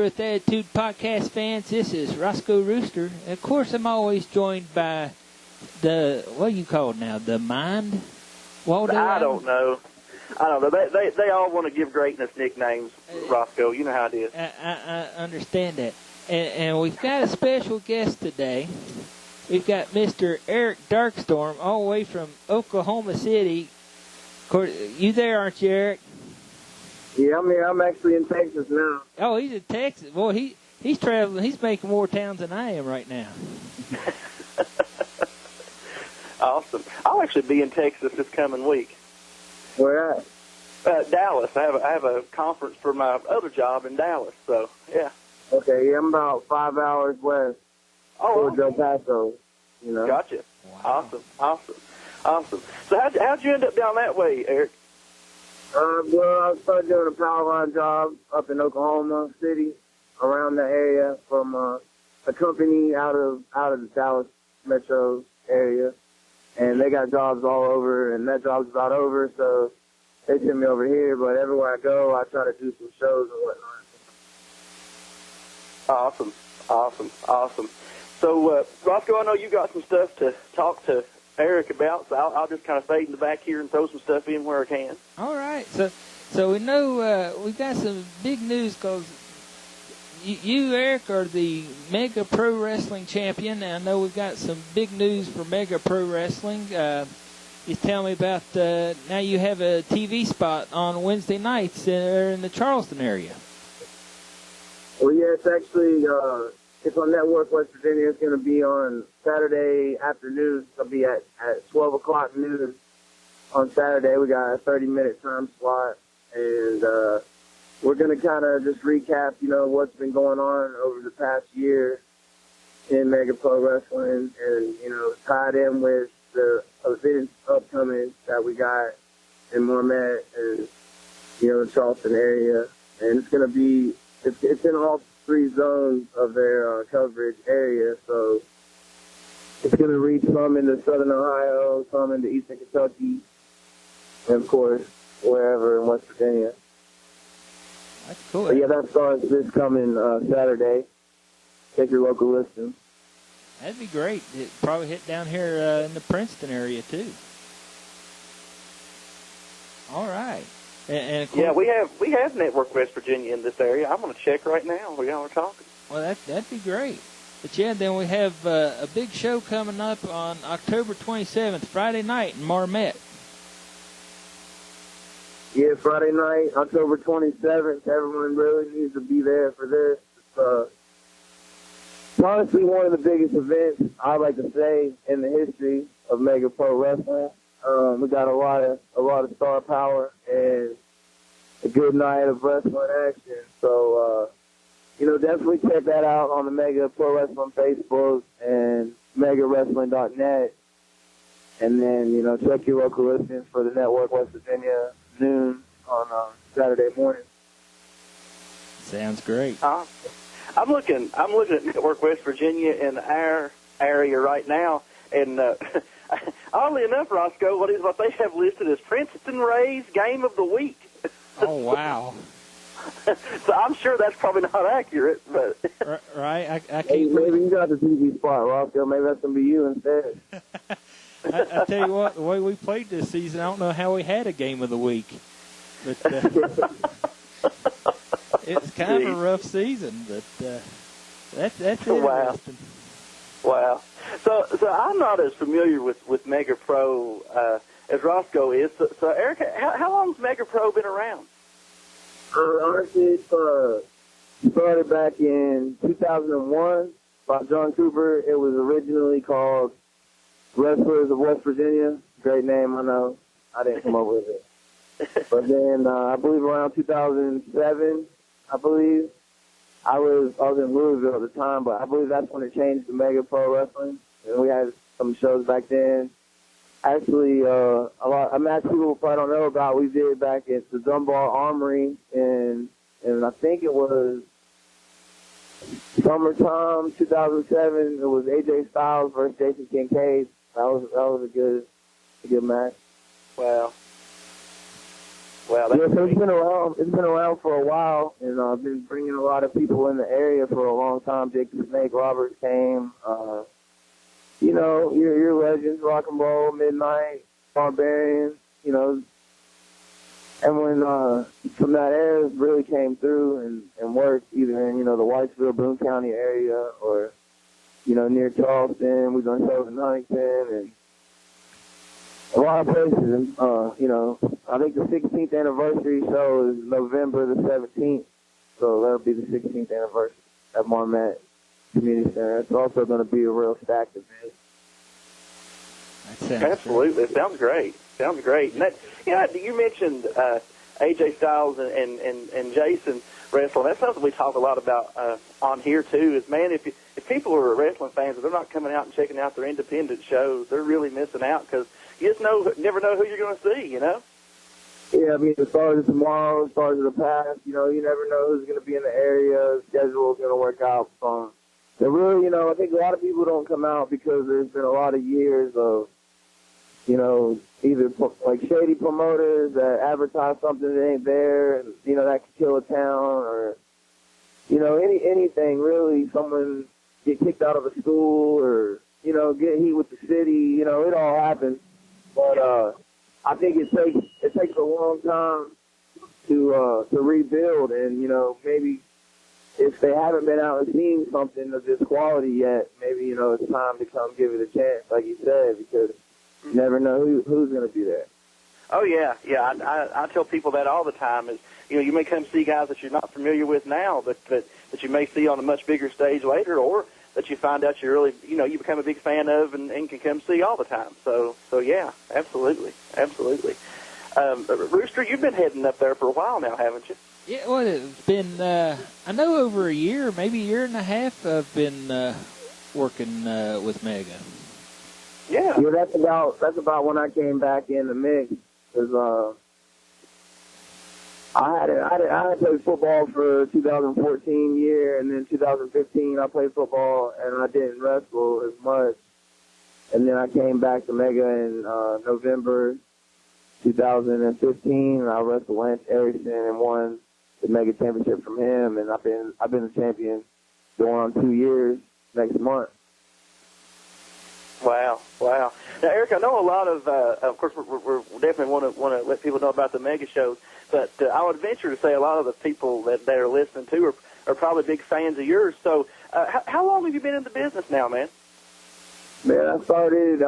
Rooster with Attitude podcast fans. This is Roscoe Rooster. And of course, I'm always joined by what do you call it now? The Mind? Waldo? I don't know. They all want to give greatness nicknames, Roscoe. You know how it is. I understand that. And we've got a special guest today. We've got Mr. Eric Darkstorm all the way from Oklahoma City. Of course, you there, aren't you, Eric? Yeah, I'm here. I'm actually in Texas now. Oh, he's in Texas. Boy, he's traveling. He's making more towns than I am right now. Awesome. I'll actually be in Texas this coming week. Where at? Dallas. I have a conference for my other job in Dallas. So yeah. Okay, yeah, I'm about 5 hours west. Towards El Paso. You know. Gotcha. Wow. Awesome. So how'd you end up down that way, Eric? Well, I started doing a power line job up in Oklahoma City, around the area, from a company out of the Dallas metro area, and they got jobs all over, and that job's about over, so they sent me over here. But everywhere I go, I try to do some shows and whatnot. Awesome. So, Roscoe, I know you got some stuff to talk to Eric about, so I'll just kind of fade in the back here and throw some stuff in where I can. All right. So we know we've got some big news because you, Eric, are the Mega Pro Wrestling champion. And I know we've got some big news for Mega Pro Wrestling. You tell me about now you have a TV spot on Wednesday nights in the Charleston area. Well, yeah, it's actually it's on Network West Virginia. It's going to be on Saturday afternoon. It's going to be at 12 o'clock noon on Saturday. We got a 30-minute time slot, and we're going to kind of just recap, what's been going on over the past year in Mega Pro Wrestling, and, tied in with the events upcoming that we got in Marmet and, the Charleston area. And it's going to be, it's in all three zones of their coverage area, so it's going to reach some into southern Ohio, some into eastern Kentucky, and of course wherever in West Virginia. That's cool. But yeah, that starts this coming Saturday. Take your local listings. That'd be great. It'd probably hit down here in the Princeton area too. All right. And of course, yeah, we have Network West Virginia in this area. I'm going to check right now while y'all are talking. Well, that'd be great. But yeah, then we have a big show coming up on October 27th, Friday night in Marmet. Yeah, Friday night, October 27th. Everyone really needs to be there for this. It's honestly one of the biggest events, I like to say, in the history of Mega Pro Wrestling. We got a lot of star power and a good night of wrestling action. So, definitely check that out on the Mega Pro Wrestling Facebook and megawrestling.net. And then, check your local listings for the Network West Virginia noon on Saturday morning. Sounds great. I'm looking at Network West Virginia in our area right now, and oddly enough, Roscoe, what they have listed as Princeton Ray's Game of the Week. Oh, wow. So I'm sure that's probably not accurate, but right. I can't. Hey, maybe you got the TV spot, Roscoe. Maybe that's gonna be you instead. I tell you what, the way we played this season, I don't know how we had a Game of the Week, but it's kind of a rough season. But that's interesting. Wow. So I'm not as familiar with Mega Pro as Roscoe is. So Eric, how long's Mega Pro been around? Honestly, it started back in 2001 by John Cooper. It was originally called Wrestlers of West Virginia. Great name, I know. I didn't come up with it. But then I believe around 2007, I was in Louisville at the time, but I believe that's when it changed to Mega Pro Wrestling. And we had some shows back then. Actually, a match people probably don't know about, we did back at the Dunbar Armory, and I think it was summertime 2007. It was AJ Styles versus Jason Kincaid. That was a good match. Wow. Wow, that's so great. it's been around. It's been around for a while, and I've been bringing a lot of people in the area for a long time. Jake the Snake Roberts came. You know, your legends, Rock and Roll, Midnight, Barbarian. You know, and when from that era really came through and worked either in the Whitesville, Boone County area or near Charleston. We've done shows in Huntington and a lot of places. And, I think the 16th anniversary show is November the 17th, so that'll be the 16th anniversary at Marmette Community Center. It's also going to be a real stacked event. Absolutely. It sounds great. Sounds great. And that, you mentioned AJ Styles and Jason wrestling. That's something we talk a lot about on here too. Is man, if people are wrestling fans and they're not coming out and checking out their independent shows, they're really missing out because you just never know who you're going to see. Yeah, I mean, the stars of tomorrow, the stars of the past. You never know who's going to be in the area. The schedule is going to work out. But really, I think a lot of people don't come out because there's been a lot of years of either like shady promoters that advertise something that ain't there, and, that could kill a town, or, anything really. Someone get kicked out of a school or, get heat with the city, it all happens. But, I think it takes a long time to rebuild, and, maybe if they haven't been out and seen something of this quality yet, maybe, it's time to come give it a chance, like you said, because you never know who's going to be there. Oh, yeah. I tell people that all the time is, you may come see guys that you're not familiar with now, but that you may see on a much bigger stage later, or that you find out you really, you become a big fan of and can come see all the time. So yeah, absolutely. Rooster, you've been heading up there for a while now, haven't you? Yeah, well, it's been, I know over a year, maybe a year and a half, I've been working with Mega. Yeah, that's about when I came back in the mix. Cause I had played football for 2014 year, and then 2015 I played football and I didn't wrestle as much. And then I came back to Mega in November 2015, and I wrestled Lance Erickson and won the Mega Championship from him. And I've been the champion going on 2 years next month. Wow. Now, Eric, I know a lot of course, we're definitely want to let people know about the mega shows, but I would venture to say a lot of the people that are listening to are probably big fans of yours. So, how long have you been in the business now, man? Man, I started,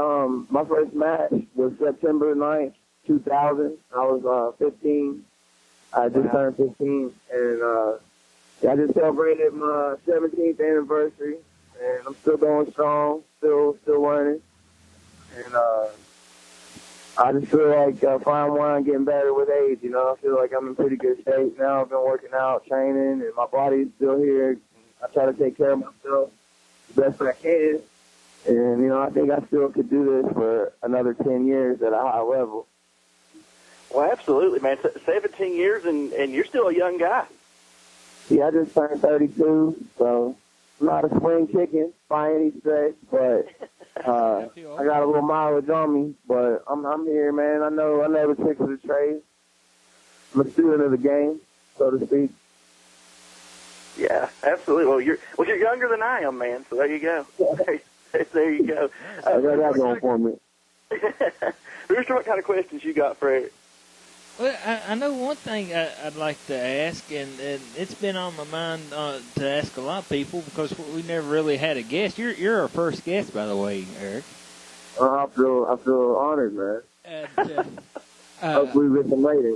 my first match was September 9th, 2000. I was 15. I just turned 15, and I just celebrated my 17th anniversary. And I'm still going strong, still learning. And I just feel like fine wine getting better with age, I feel like I'm in pretty good shape now. I've been working out, training, and my body's still here. I try to take care of myself the best I can. And, I think I still could do this for another 10 years at a high level. Well, absolutely, man. 17 years, and you're still a young guy. Yeah, I just turned 32, so... I'm not a spring chicken by any stretch, but I got a little mileage on me. But I'm here, man. I know the tricks of the trade. I'm a student of the game, so to speak. Yeah, absolutely. Well, you're younger than I am, man. So there you go. There you go. I got that going for me. Rooster, what kind of questions you got for Eric? Well, I know one thing I'd like to ask, and it's been on my mind to ask a lot of people because we never really had a guest. You're our first guest, by the way, Eric. I feel honored, man. And, hopefully with them later.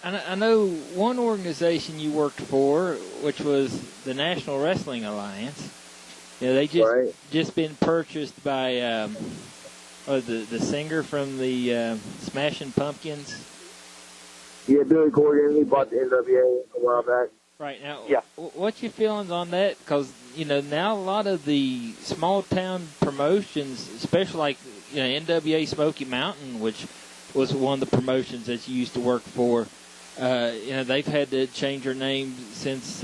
I know one organization you worked for, which was the National Wrestling Alliance. They just been purchased by the singer from the Smashing Pumpkins. Yeah, Billy Corgan, he bought the NWA a while back. Right. Now, yeah. What's your feelings on that? Because, now a lot of the small-town promotions, especially like, NWA Smoky Mountain, which was one of the promotions that you used to work for, they've had to change their name since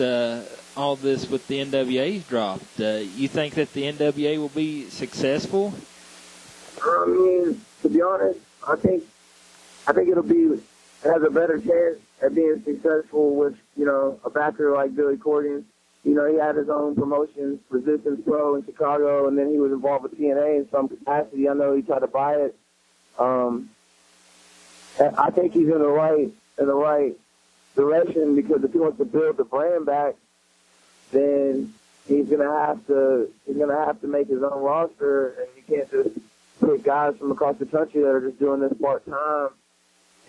all this with the NWA's dropped. You think that the NWA will be successful? I mean, to be honest, I think it'll be has a better chance at being successful with, you know, a backer like Billy Corgan. You know, he had his own promotion, Resistance Pro in Chicago, and then he was involved with TNA in some capacity. I know he tried to buy it. I think he's in the right direction, because if he wants to build the brand back, then he's gonna have to make his own roster, and you can't just pick guys from across the country that are just doing this part time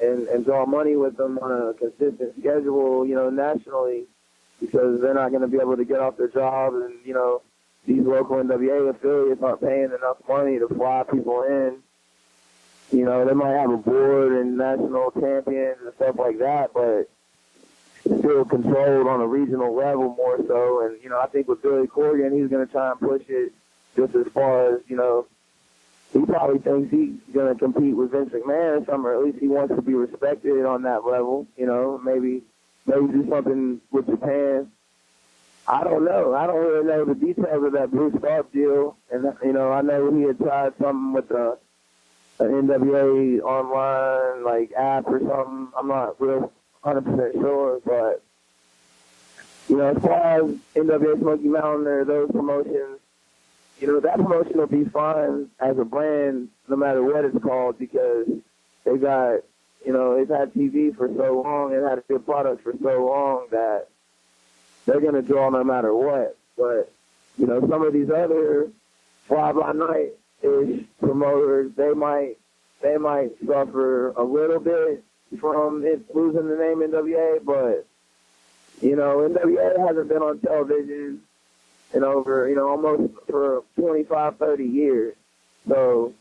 and draw money with them on a consistent schedule, you know, nationally, because they're not going to be able to get off their job, and, you know, these local NWA affiliates aren't paying enough money to fly people in. You know, they might have a board and national champions and stuff like that, but still controlled on a regional level more so. And, you know, I think with Billy Corgan, he's going to try and push it just as far as, you know, he probably thinks he's going to compete with Vince McMahon or something, or at least he wants to be respected on that level. You know, maybe do something with Japan. I don't know. I don't really know the details of that Bruce Stark deal. And, you know, I know he had tried something with an NWA online, like, app or something. I'm not real 100% sure, but, you know, as far as NWA Smoky Mountain or those promotions, you know, that promotion will be fine as a brand no matter what it's called, because they got, you know, it's had TV for so long and had a good product for so long that they're going to draw no matter what. But, you know, some of these other fly-by-night-ish promoters, they might suffer a little bit from it losing the name NWA, but, you know, NWA hasn't been on television in over, you know, almost for 25, 30 years. So,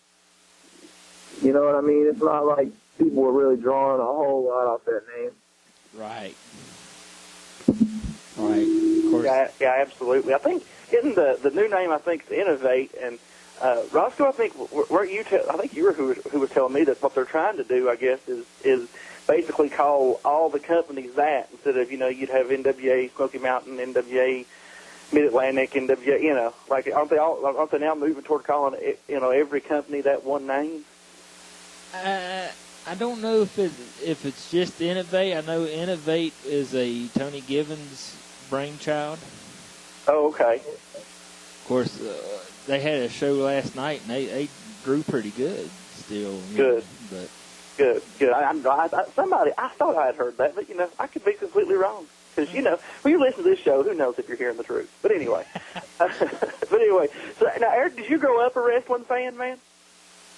you know what I mean? It's not like people are really drawing a whole lot off that name. Right. Right. Of course. Yeah, absolutely. I think, isn't the new name, I think, is Innovate, and Roscoe, I think, I think you were who was telling me that what they're trying to do, I guess, is basically call all the companies that, instead of, you know, you'd have NWA Smoky Mountain, NWA Mid-Atlantic, NWA, you know, like, aren't they now moving toward calling, you know, every company that one name? I don't know if it's just Innovate. I know Innovate is a Tony Givens brainchild. Oh, okay. Of course, they had a show last night, and they grew pretty good still. Good. But Good. I thought I had heard that, but, you know, I could be completely wrong. Because, you know, when you listen to this show, who knows if you're hearing the truth. But anyway. So now, Eric, did you grow up a wrestling fan, man?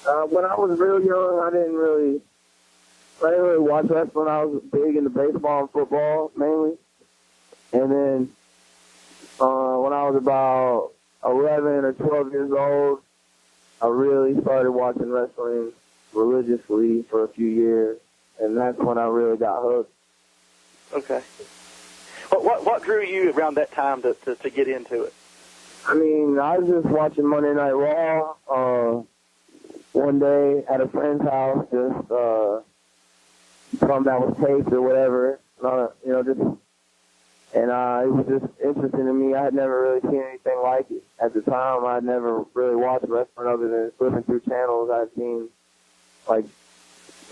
When I was real young, I didn't really watch wrestling. I was big into baseball and football, mainly. And then when I was about 11 or 12 years old, I really started watching wrestling religiously for a few years. And that's when I really got hooked. Okay. What drew you around that time to get into it? I mean, I was just watching Monday Night Raw one day at a friend's house, just something that was taped or whatever. You know, and it was just interesting to me. I had never really seen anything like it at the time. I had never really watched wrestling other than flipping through channels. I'd seen like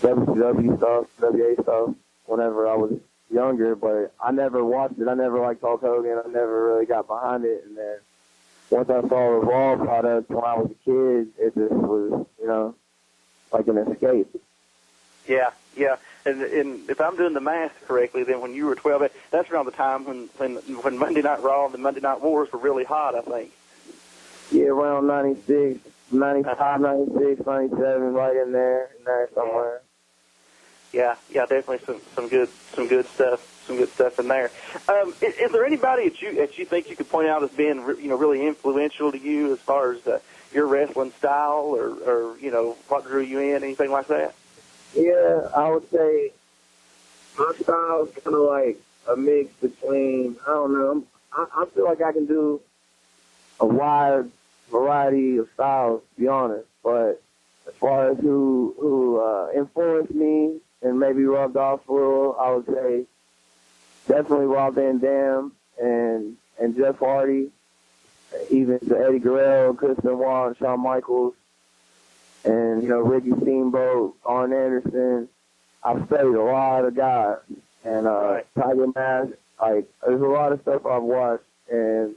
WCW stuff, WA stuff, whenever I was younger, but I never watched it. I never liked Hulk Hogan. I never really got behind it. And then once I saw the Raw product when I was a kid, it just was, you know, like an escape. Yeah. And if I'm doing the math correctly, then when you were 12, that's around the time when Monday Night Raw and the Monday Night Wars were really hot, I think. Yeah, around 96, 95, 96, 97, right in there somewhere. Yeah, definitely some good stuff in there. Is there anybody that you think you could point out as being, you know, really influential to you as far as your wrestling style, or you know, what drew you in, anything like that? Yeah, I would say my style is kind of like a mix between, I don't know, I feel like I can do a wide variety of styles, to be honest. But as far as who influenced me and maybe rubbed off a little, I would say definitely Rob Van Dam and Jeff Hardy, even to Eddie Guerrero, Chris Benoit, and Shawn Michaels, and, you know, Ricky Steamboat, Arn Anderson, I've studied a lot of guys, and Tiger Mask, like, there's a lot of stuff I've watched, and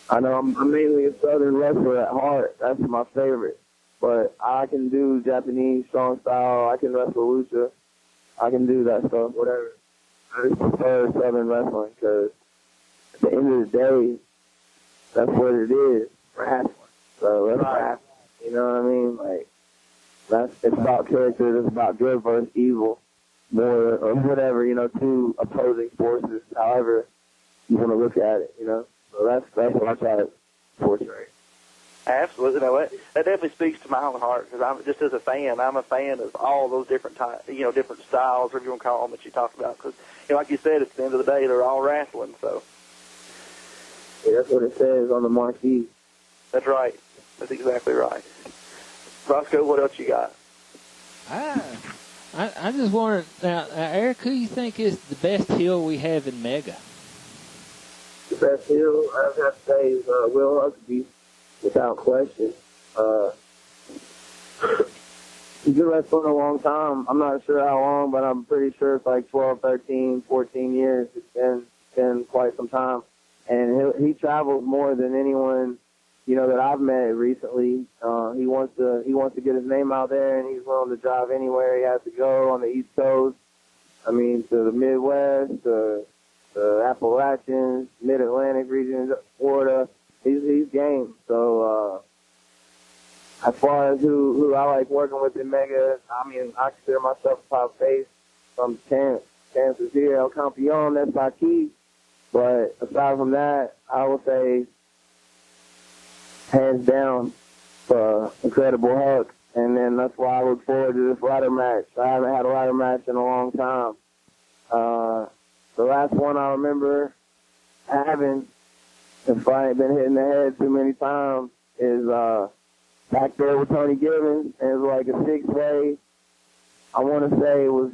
I know I'm mainly a Southern wrestler at heart. That's my favorite. But I can do Japanese strong style. I can wrestle lucha. I can do that stuff, whatever. I just prefer Southern wrestling because at the end of the day, that's what it is, wrestling. So let's wrestle. You know what I mean? Like, it's about character. It's about good versus evil, more or whatever. You know, two opposing forces. However you want to look at it. You know. So that's what I try to portray. Absolutely. No, that definitely speaks to my own heart because I'm just as a fan, I'm a fan of all those different types, different styles, whatever you want to call them that you talked about. Because, like you said, at the end of the day, they're all wrestling. So. Yeah, that's what it says on the marquee. That's right. That's exactly right. Roscoe, what else you got? I just wanted now, Eric, who you think is the best heel we have in Mega? The best heel, I would have to say, is Will Huckabee, without question. He's been wrestling a long time. I'm not sure how long, but I'm pretty sure it's like 12, 13, 14 years. It's been quite some time. And he travels more than anyone, that I've met recently. He wants to get his name out there, and he's willing to drive anywhere he has to go on the East Coast. I mean, to the Midwest, to the Appalachians, Mid-Atlantic region, Florida. He's game. So as far as who I like working with in Mega, I mean, I consider myself a top face from Chance is here, El Campeon, that's my key. But aside from that, I would say hands down Incredible Hulk. And then that's why I look forward to this ladder match. I haven't had a ladder match in a long time. The last one I remember having, if I ain't been hitting the head too many times, is back there with Tony Gibbons. And it was like a six-way. I want to say it was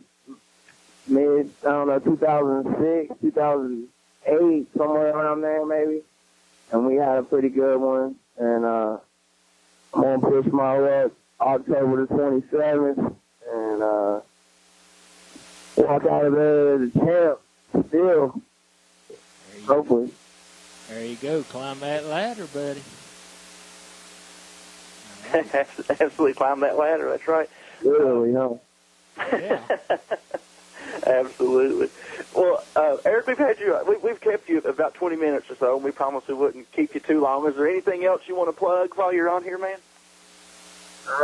2006, 2008, somewhere around there maybe. And we had a pretty good one. And I'm going to push my luck October the 27th and walk out of there as a champ still, hopefully. There you go. Climb that ladder, buddy. Absolutely climb that ladder. That's right. Literally, huh? Yeah. Absolutely. Well, Eric, we've kept you about 20 minutes or so, and we promised we wouldn't keep you too long. Is there anything else you want to plug while you're on here, man?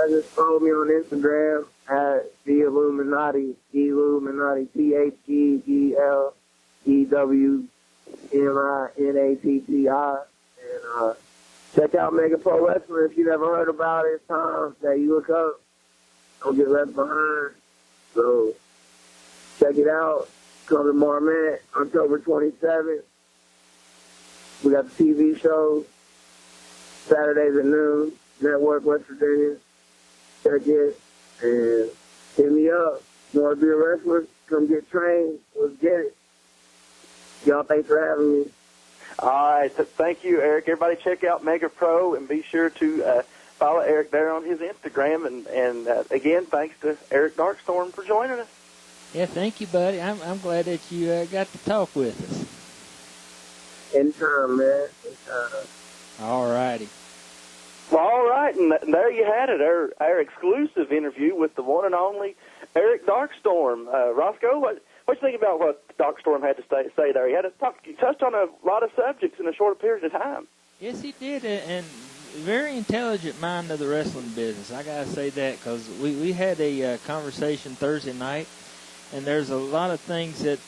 Just follow me on Instagram at The Illuminati, Illuminati, THEGEWMINATTI. And check out Mega Pro Wrestling. If you never heard about it, it's time that you look up. Don't get left behind. So check it out. Come to Marmot, October 27th. We got the TV show, Saturdays at noon, Network, West Virginia. Check it and hit me up. You want to be a wrestler? Come get trained. Let's get it. Y'all, thanks for having me. All right. Thank you, Eric. Everybody check out Mega Pro and be sure to follow Eric there on his Instagram. And again, thanks to Eric Darkstorm for joining us. Yeah, thank you, buddy. I'm glad that you got to talk with us. Anytime, man. Anytime. All righty. Well, all right, and there you had it, our exclusive interview with the one and only Eric Darkstorm. Roscoe, what do you think about what Darkstorm had to say there? He touched on a lot of subjects in a short period of time. Yes, he did, and very intelligent mind of the wrestling business. I got to say that because we had a conversation Thursday night, and there's a lot of things that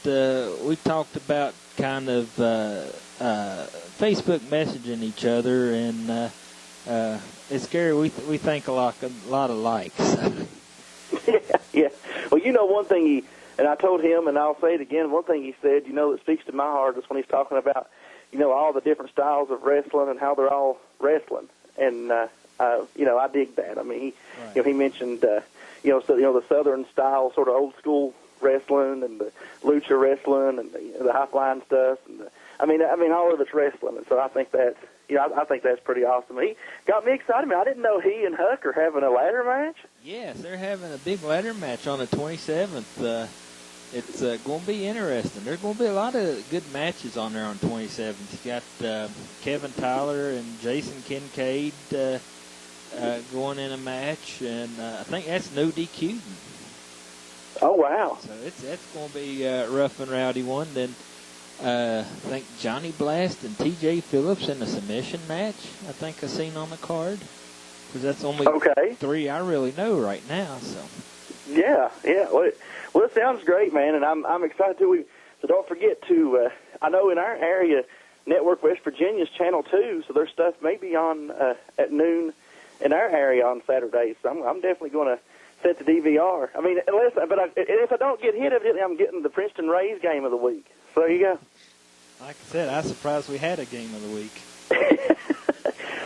we talked about kind of Facebook messaging each other, and it's scary. We think a lot alike. So. Yeah. Well, one thing and I told him, and I'll say it again, one thing he said, that speaks to my heart is when he's talking about, all the different styles of wrestling and how they're all wrestling. And, I dig that. I mean, he mentioned, the Southern style, sort of old school wrestling and the lucha wrestling and the high flying stuff. And I mean, all of it's wrestling. And so I think that, I think that's pretty awesome. He got me excited. I didn't know he and Huck are having a ladder match. Yes, they're having a big ladder match on the 27th. It's going to be interesting. There's going to be a lot of good matches on there on 27th. You got Kevin Tyler and Jason Kincaid going in a match, and I think that's no DQ. Oh, wow. So that's going to be a rough and rowdy one. Then I think Johnny Blast and TJ Phillips in a submission match, I think I seen on the card. Because that's only three I really know right now. So Yeah. Well, it sounds great, man, and I'm excited too. So don't forget to, I know in our area, Network West Virginia's Channel 2, so their stuff may be on at noon in our area on Saturdays. So I'm definitely going to set the DVR. I mean, if I don't get hit, evidently I'm getting the Princeton Rays game of the week. So there you go. Like I said, I'm surprised we had a game of the week.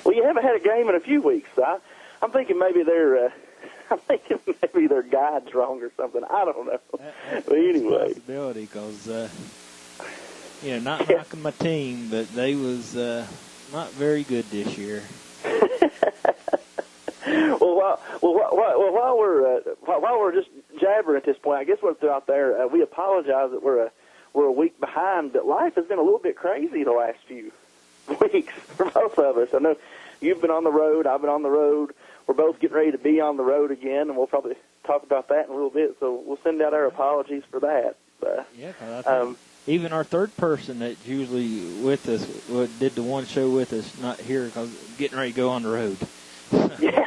Well, you haven't had a game in a few weeks. So I'm thinking maybe they're their guide's wrong or something. I don't know. But anyway, that's a possibility because not knocking my team, but they was not very good this year. Well, while we're just jabbering at this point, I guess what's out there, we apologize that we're a week behind, but life has been a little bit crazy the last few weeks for both of us. I know you've been on the road, I've been on the road. We're both getting ready to be on the road again, and we'll probably talk about that in a little bit. So we'll send out our apologies for that. Even our third person that's usually with us did the one show with us, not here because getting ready to go on the road. Yeah.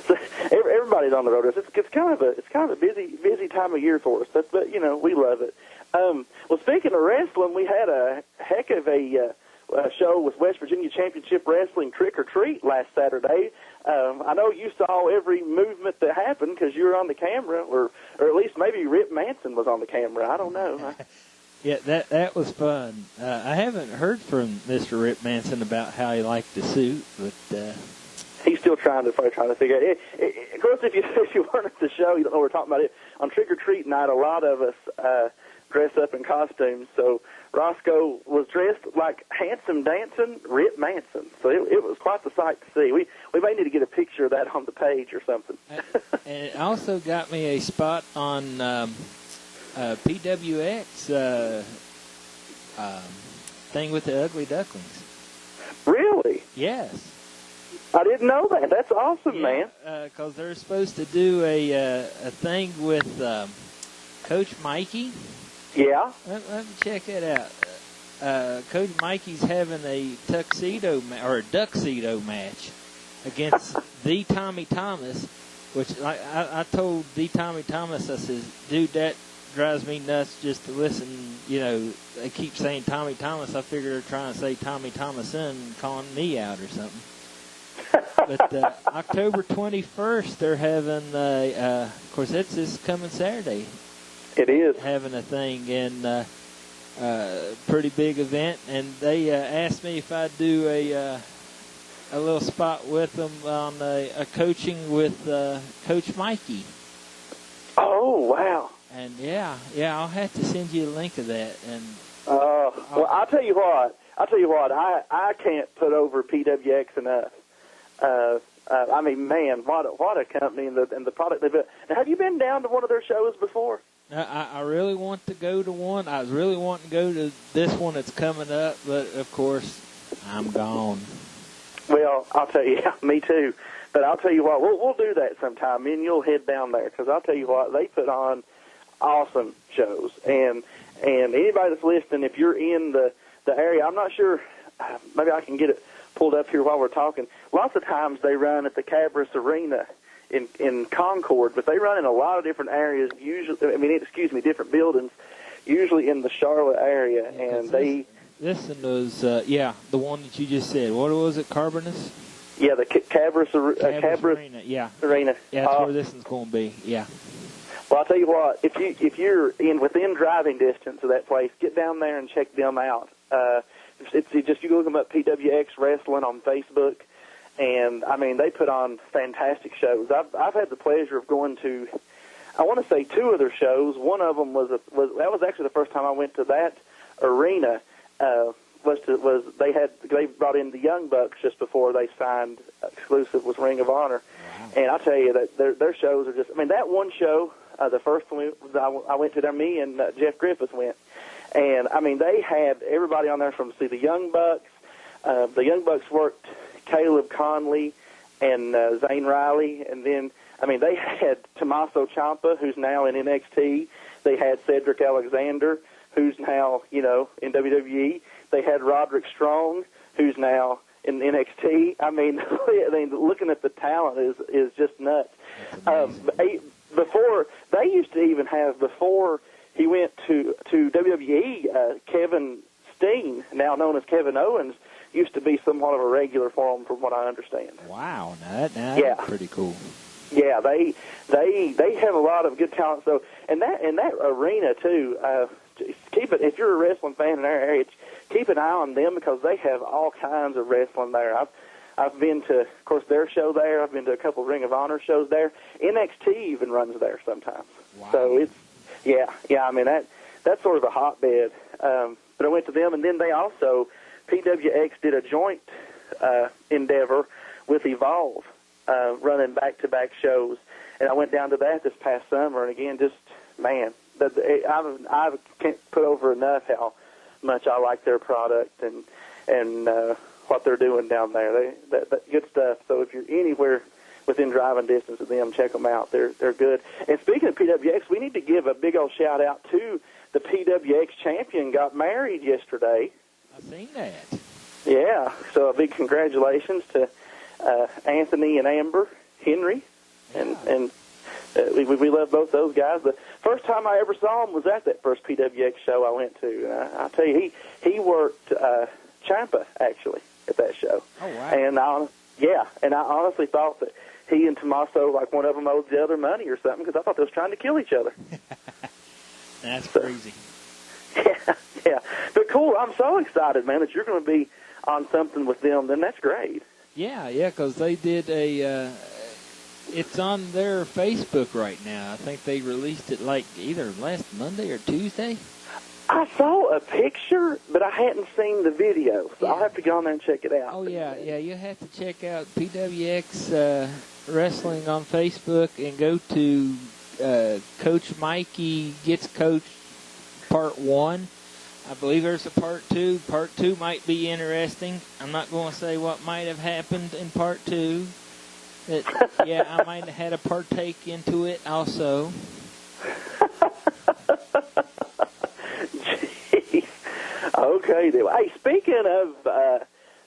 So everybody's on the road. It's kind of a busy time of year for us. But we love it. Well, speaking of wrestling, we had a heck of a show with West Virginia Championship Wrestling Trick or Treat last Saturday. I know you saw every movement that happened because you were on the camera, or at least maybe Rip Manson was on the camera. I don't know. Yeah, that was fun. I haven't heard from Mr. Rip Manson about how he liked the suit, but he's still trying to figure out. Of course, if you weren't at the show, you don't know what we're talking about. On Trick or Treat night, a lot of us dress up in costumes. So Roscoe was dressed like handsome dancing Rip Manson. So it was quite the sight to see. We may need to get a picture of that on the page or something. And it also got me a spot on PWX thing with the Ugly Ducklings. Really? Yes. I didn't know that. That's awesome, man. Because they're supposed to do a thing with Coach Mikey. Yeah. Let me check it out. Coach Mikey's having a tuxedo or a duxedo match against the Tommy Thomas, which I told the Tommy Thomas, I says, dude, that drives me nuts just to listen. They keep saying Tommy Thomas. I figure they're trying to say Tommy Thomason, calling me out or something. But October 21st, they're having, of course, that's this coming Saturday. It is. Having a thing, and pretty big event. And they asked me if I'd do a little spot with them on a coaching with Coach Mikey. Oh, wow. And, yeah, I'll have to send you a link of that. And well, I'll tell you what, I can't put over PWX enough. I mean, man, what a company and the product they've built. Now, have you been down to one of their shows before? I really want to go to one. I was really wanting to go to this one that's coming up, but, of course, I'm gone. Well, I'll tell you, me too. But I'll tell you what, we'll do that sometime. Me and you'll head down there because I'll tell you what, they put on awesome shows. And anybody that's listening, if you're in the area, I'm not sure, maybe I can get it pulled up here while we're talking. Lots of times they run at the Cabras Arena in Concord, but they run in a lot of different areas, different buildings, usually in the Charlotte area. Yeah, and this one was, the one that you just said. What was it, Carbonus? Yeah, the Cabras Arena. Yeah. Arena. Yeah, that's where this one's going to be. Yeah. Well, I'll tell you what, if you're within driving distance of that place, get down there and check them out. You look them up, PWX Wrestling on Facebook, and I mean they put on fantastic shows. I've had the pleasure of going to, I want to say 2 of their shows. One of them was that was actually the first time I went to that arena. they brought in the Young Bucks just before they signed exclusive with Ring of Honor. Wow. And I tell you that their shows are just, I mean, that one show, the first one I went to there, me and Jeff Griffith went. And, I mean, they had everybody on there from, see, the Young Bucks. The Young Bucks worked Caleb Conley and Zane Riley. And then, I mean, they had Tommaso Ciampa, who's now in NXT. They had Cedric Alexander, who's now, you know, in WWE. They had Roderick Strong, who's now in NXT. I mean, looking at the talent is just nuts. Before, they used to even have, before he went to WWE, Kevin Steen, now known as Kevin Owens, used to be somewhat of a regular for him, from what I understand. Wow, that's pretty cool. Yeah, they have a lot of good talent. So, and that arena too. Keep it, if you're a wrestling fan in our area, keep an eye on them, because they have all kinds of wrestling there. I've been to, of course, their show there. I've been to a couple of Ring of Honor shows there. NXT even runs there sometimes. Wow. So it's, yeah. I mean, that's sort of a hotbed. But I went to them, and then they also, PWX did a joint endeavor with Evolve, running back-to-back shows. And I went down to that this past summer, and again, just, man, I can't put over enough how much I like their product and what they're doing down there. That good stuff. So if you're anywhere within driving distance of them, check them out. They're good. And speaking of PWX, we need to give a big old shout out to the PWX champion. Got married yesterday. I've seen that. Yeah. So a big congratulations to Anthony and Amber Henry, and we love both those guys. The first time I ever saw him was at that first PWX show I went to. And I'll tell you, he worked Ciampa, actually, at that show. Oh, wow. And I honestly thought that he and Tommaso, like one of them owed the other money or something, because I thought they was trying to kill each other. That's crazy. Yeah. But cool, I'm so excited, man, that you're going to be on something with them. Then that's great. Yeah, because they did it's on their Facebook right now. I think they released it like either last Monday or Tuesday. I saw a picture, but I hadn't seen the video, so I'll have to go on there and check it out. Oh, yeah, you have to check out PWX Wrestling on Facebook and go to Coach Mikey Gets Coached Part 1. I believe there's a Part 2. Part 2 might be interesting. I'm not going to say what might have happened in Part 2. I might have had a partake into it also. Jeez. Okay. Hey, speaking of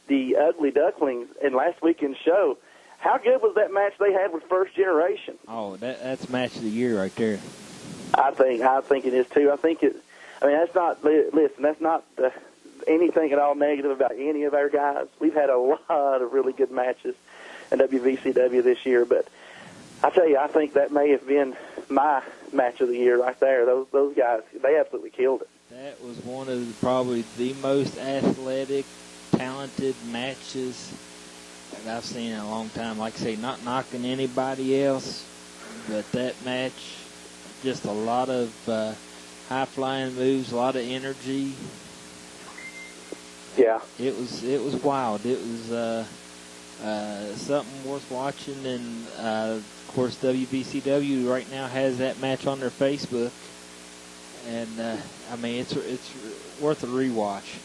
the Ugly Ducklings in last weekend's show, how good was that match they had with First Generation? Oh, that's match of the year right there. I think it is too. That's not. Listen, that's not anything at all negative about any of our guys. We've had a lot of really good matches in WVCW this year, but I tell you, I think that may have been my match of the year right there. Those guys, they absolutely killed it. That was one of probably the most athletic, talented matches that I've seen in a long time. Like I say, not knocking anybody else, but that match, just a lot of high-flying moves, a lot of energy. Yeah. It was wild. It was something worth watching, and of course WBCW right now has that match on their Facebook, and it's worth a rewatch.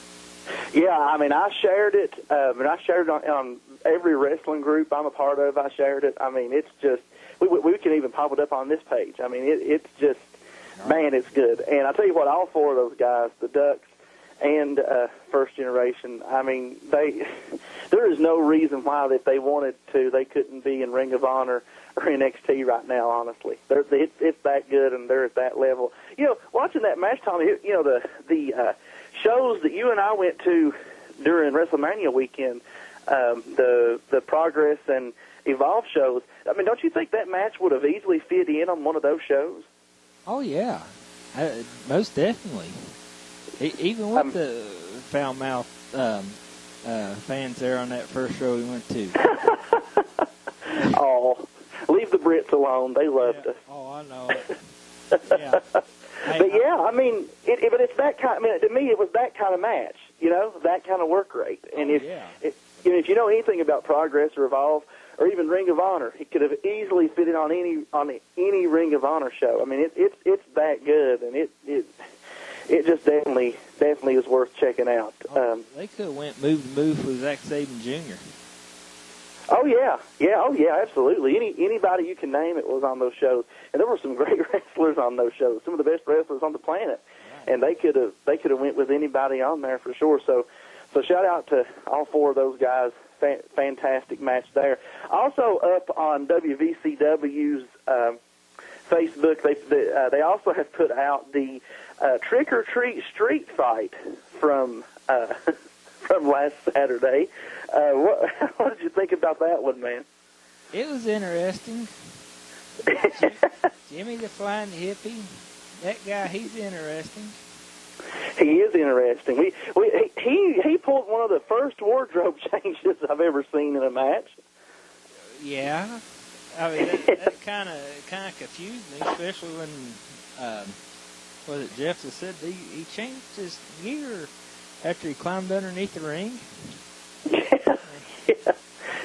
Yeah, I shared it, and I shared it on every wrestling group I'm a part of. I shared it. It's just we can even pop it up on this page. It's just, man, it's good. And I tell you what, all four of those guys, the Ducks and First Generation, there is no reason why, if they wanted to, they couldn't be in Ring of Honor or NXT right now, honestly. It's that good, and they're at that level. Watching that match, Tommy, the shows that you and I went to during WrestleMania weekend, the Progress and Evolve shows, don't you think that match would have easily fit in on one of those shows? Oh, yeah. Most definitely. Even with the foul-mouthed fans there on that first show we went to. Oh, leave the Brits alone. They loved us. Oh, I know it. Yeah. But yeah, but it's that kind. To me, it was that kind of match. that kind of work rate. And if you know anything about Progress or Evolve or even Ring of Honor, he could have easily fitted on any Ring of Honor show. I mean, it's that good, and it just definitely is worth checking out. They could have went move to move with Zack Saban Jr. Oh yeah, absolutely. Anybody you can name it was on those shows, and there were some great wrestlers on those shows. Some of the best wrestlers on the planet, and they could have went with anybody on there for sure. So shout out to all four of those guys. Fantastic match there. Also up on WVCW's Facebook, they also have put out the Trick or Treat Street Fight from last Saturday. What did you think about that one, man? It was interesting. Jimmy the Flying Hippie, that guy, he's interesting. He is interesting. He pulled one of the first wardrobe changes I've ever seen in a match. Yeah, I mean that kind of confused me, especially when was it Jeff that said he changed his gear after he climbed underneath the ring.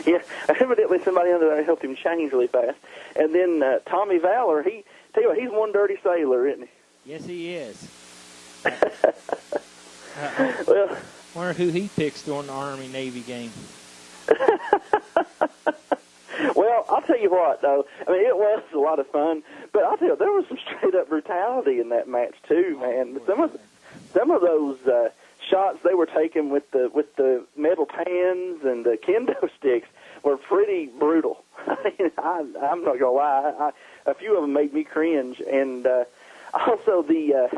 Yeah. Evidently somebody under there helped him change really fast. And then Tommy Valor, tell you what, he's one dirty sailor, isn't he? Yes, he is. Well, wonder who he picks during the Army-Navy game. Well, I'll tell you what, though. I mean, it was a lot of fun, but I'll tell you, there was some straight-up brutality in that match too, man. Some of those shots they were taking with the metal pans and the kendo sticks were pretty brutal. I'm not gonna lie. A few of them made me cringe, and also the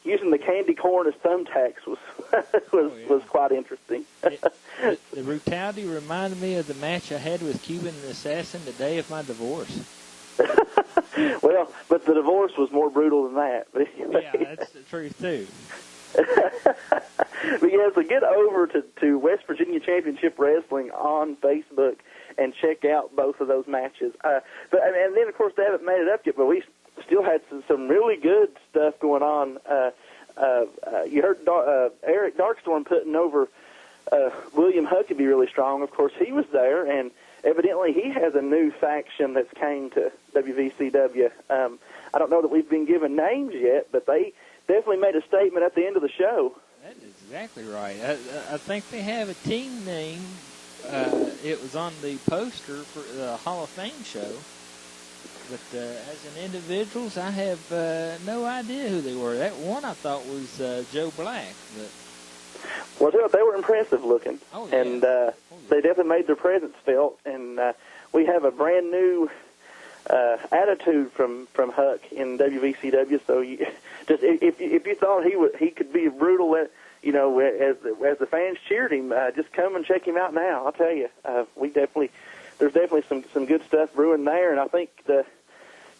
using the candy corn as thumbtacks was quite interesting. The brutality reminded me of the match I had with Cuban Assassin the day of my divorce. Well, but the divorce was more brutal than that. Yeah, that's the truth too. But yeah, so get over to West Virginia Championship Wrestling on Facebook and check out both of those matches. And then of course they haven't made it up yet, but we still had some really good stuff going on. You heard Eric Darkstorm putting over William Huckabee really strong. Of course, he was there, and evidently he has a new faction that's came to WVCW. I don't know that we've been given names yet, but they definitely made a statement at the end of the show. That is exactly right. I think they have a team name. It was on the poster for the Hall of Fame show. But as an individuals, I have no idea who they were. That one I thought was Joe Black. But well, they were impressive looking, and they definitely made their presence felt. And we have a brand new attitude from Huck in WVCW. So if you thought he could be brutal, as the fans cheered him, just come and check him out now. I'll tell you, there's definitely some good stuff brewing there, and I think the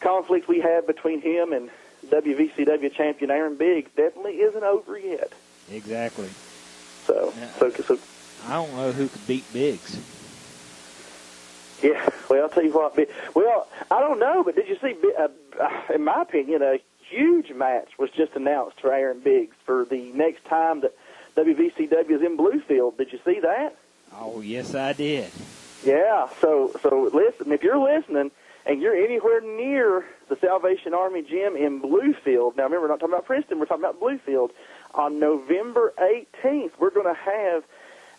conflict we have between him and WVCW champion Aaron Biggs definitely isn't over yet. Exactly. So I don't know who could beat Biggs. Yeah, well, I'll tell you what. Well, I don't know, but did you see? In my opinion, a huge match was just announced for Aaron Biggs for the next time that WVCW is in Bluefield. Did you see that? Oh, yes, I did. Yeah. So listen, if you're listening and you're anywhere near the Salvation Army gym in Bluefield, now remember, we're not talking about Princeton, we're talking about Bluefield. On November 18th, we're going to have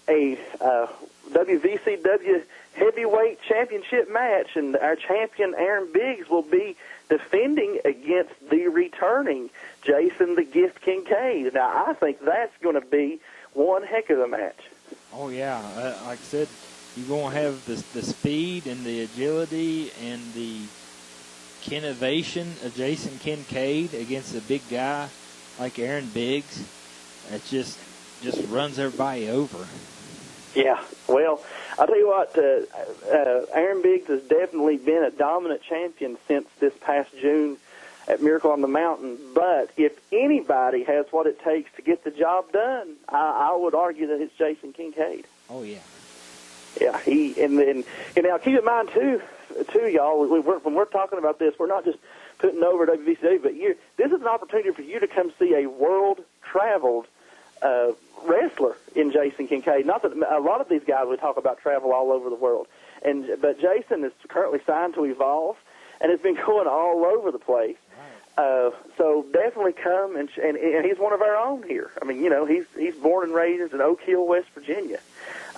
a WVCW heavyweight championship match, and our champion Aaron Biggs will be defending against the returning Jason the Gift Kincaid. Now, I think that's going to be one heck of a match. Oh, yeah. Like I said, you're going to have the speed and the agility and the innovation of Jason Kincaid against a big guy like Aaron Biggs. That just runs everybody over. Yeah, well, I'll tell you what, Aaron Biggs has definitely been a dominant champion since this past June at Miracle on the Mountain, but if anybody has what it takes to get the job done, I would argue that it's Jason Kincaid. Oh, yeah. Yeah, and now keep in mind, too, y'all, when we're talking about this, we're not just putting over WVCW, but this is an opportunity for you to come see a world-traveled wrestler in Jason Kincaid. Not that a lot of these guys we talk about travel all over the world, but Jason is currently signed to Evolve and has been going all over the place. So definitely come, and he's one of our own here. I mean, he's born and raised in Oak Hill, West Virginia.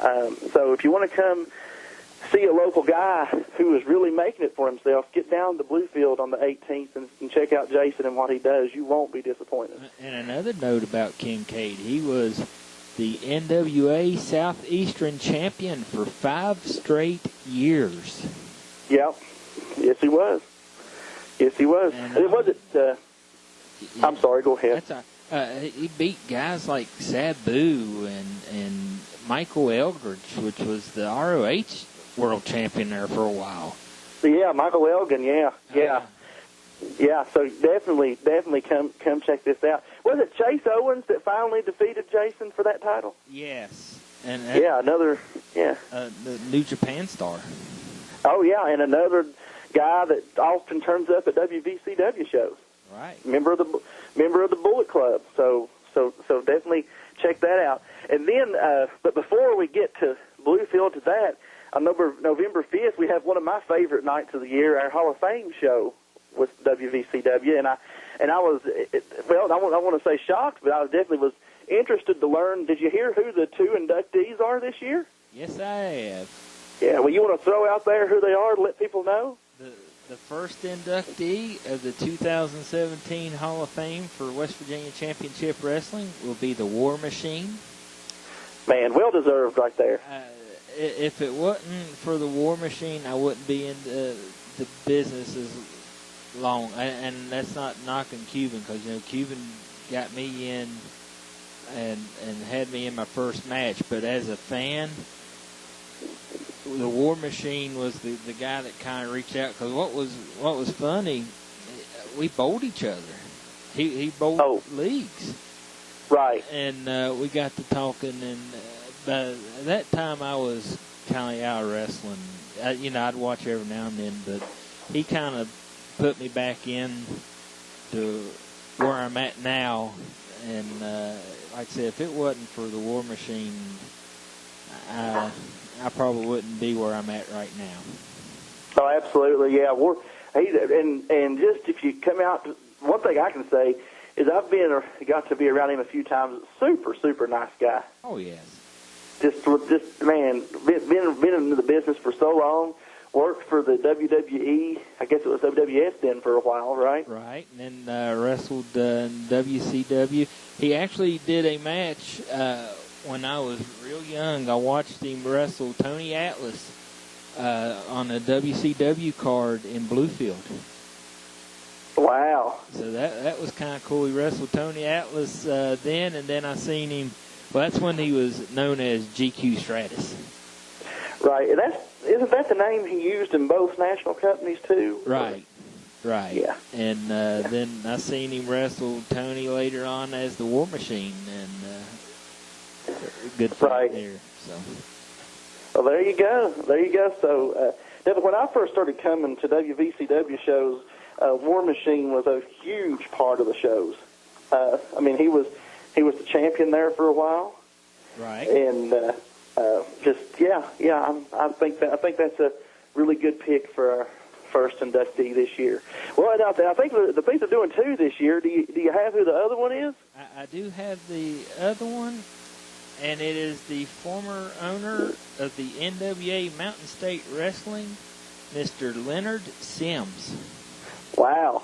So if you want to come see a local guy who is really making it for himself, get down to Bluefield on the 18th and check out Jason and what he does. You won't be disappointed. And another note about Kincaid, he was the NWA Southeastern champion for 5 straight years. Yep. Yes, he was. Yes, he was. And it wasn't. I'm sorry. Go ahead. He beat guys like Sabu and Michael Eldridge, which was the ROH world champion there for a while. Yeah, Michael Elgin. Yeah. So definitely come check this out. Was it Chase Owens that finally defeated Jason for that title? Yes. And the New Japan star. Oh yeah, and another guy that often turns up at WVCW shows. Right. Member of the Bullet Club. So definitely check that out. And then, but before we get to Bluefield to that, on November 5th, we have one of my favorite nights of the year, our Hall of Fame show with WVCW, and I was, well, I want to say shocked, but I definitely was interested to learn. Did you hear who the 2 inductees are this year? Yes, I have. Yeah, well, you want to throw out there who they are to let people know? The first inductee of the 2017 Hall of Fame for West Virginia Championship Wrestling will be the War Machine. Man, well deserved right there. If it wasn't for the War Machine, I wouldn't be in the business as long. And that's not knocking Cuban, because Cuban got me in and had me in my first match. But as a fan, the War Machine was the guy that kind of reached out, because what was funny, we bowled each other. He bowled leagues, right? And we got to talking, and by that time I was kind of out of wrestling. I'd watch every now and then, but he kind of put me back in to where I'm at now. And like I said, if it wasn't for the War Machine, I probably wouldn't be where I'm at right now. Oh, absolutely, yeah. And just if you come out, one thing I can say is I've got to be around him a few times. Super, super nice guy. Oh yes. Just man, been in the business for so long. Worked for the WWE. I guess it was WWF then for a while, right? Right, and then wrestled in WCW. He actually did a match when I was real young. I watched him wrestle Tony Atlas on a WCW card in Bluefield. Wow. So that was kind of cool. He wrestled Tony Atlas then, and then I seen him. Well, that's when he was known as GQ Stratus. Right. Isn't that the name he used in both national companies too? Right. Yeah. And then I seen him wrestle Tony later on as the War Machine, and good fight there. So. Well, there you go. So, when I first started coming to WVCW shows, War Machine was a huge part of the shows. I mean, he was the champion there for a while. Right. And I think that's a really good pick for our first inductee this year. Well, I think the piece they're doing two this year. Do you have who the other one is? I do have the other one, and it is the former owner of the NWA Mountain State Wrestling, Mr. Leonard Sims. Wow.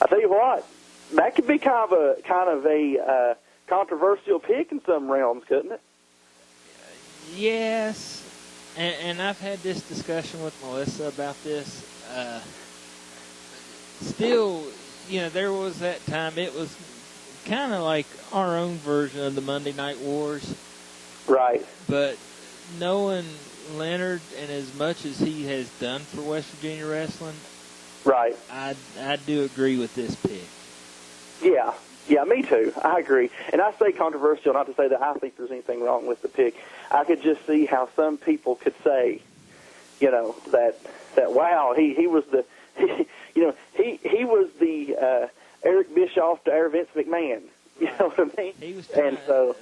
I tell you what, that could be kind of a controversial pick in some realms, couldn't it? Yes, and I've had this discussion with Melissa about this. Still, there was that time. It was kind of like our own version of the Monday Night Wars. Right. But knowing Leonard and as much as he has done for West Virginia wrestling, right, I do agree with this pick. Yeah, me too. I agree. And I say controversial not to say that I think there's anything wrong with the pick. I could just see how some people could say, that wow, he was the, he was the Eric Bischoff to our Vince McMahon. You know what I mean? He was trying, and so,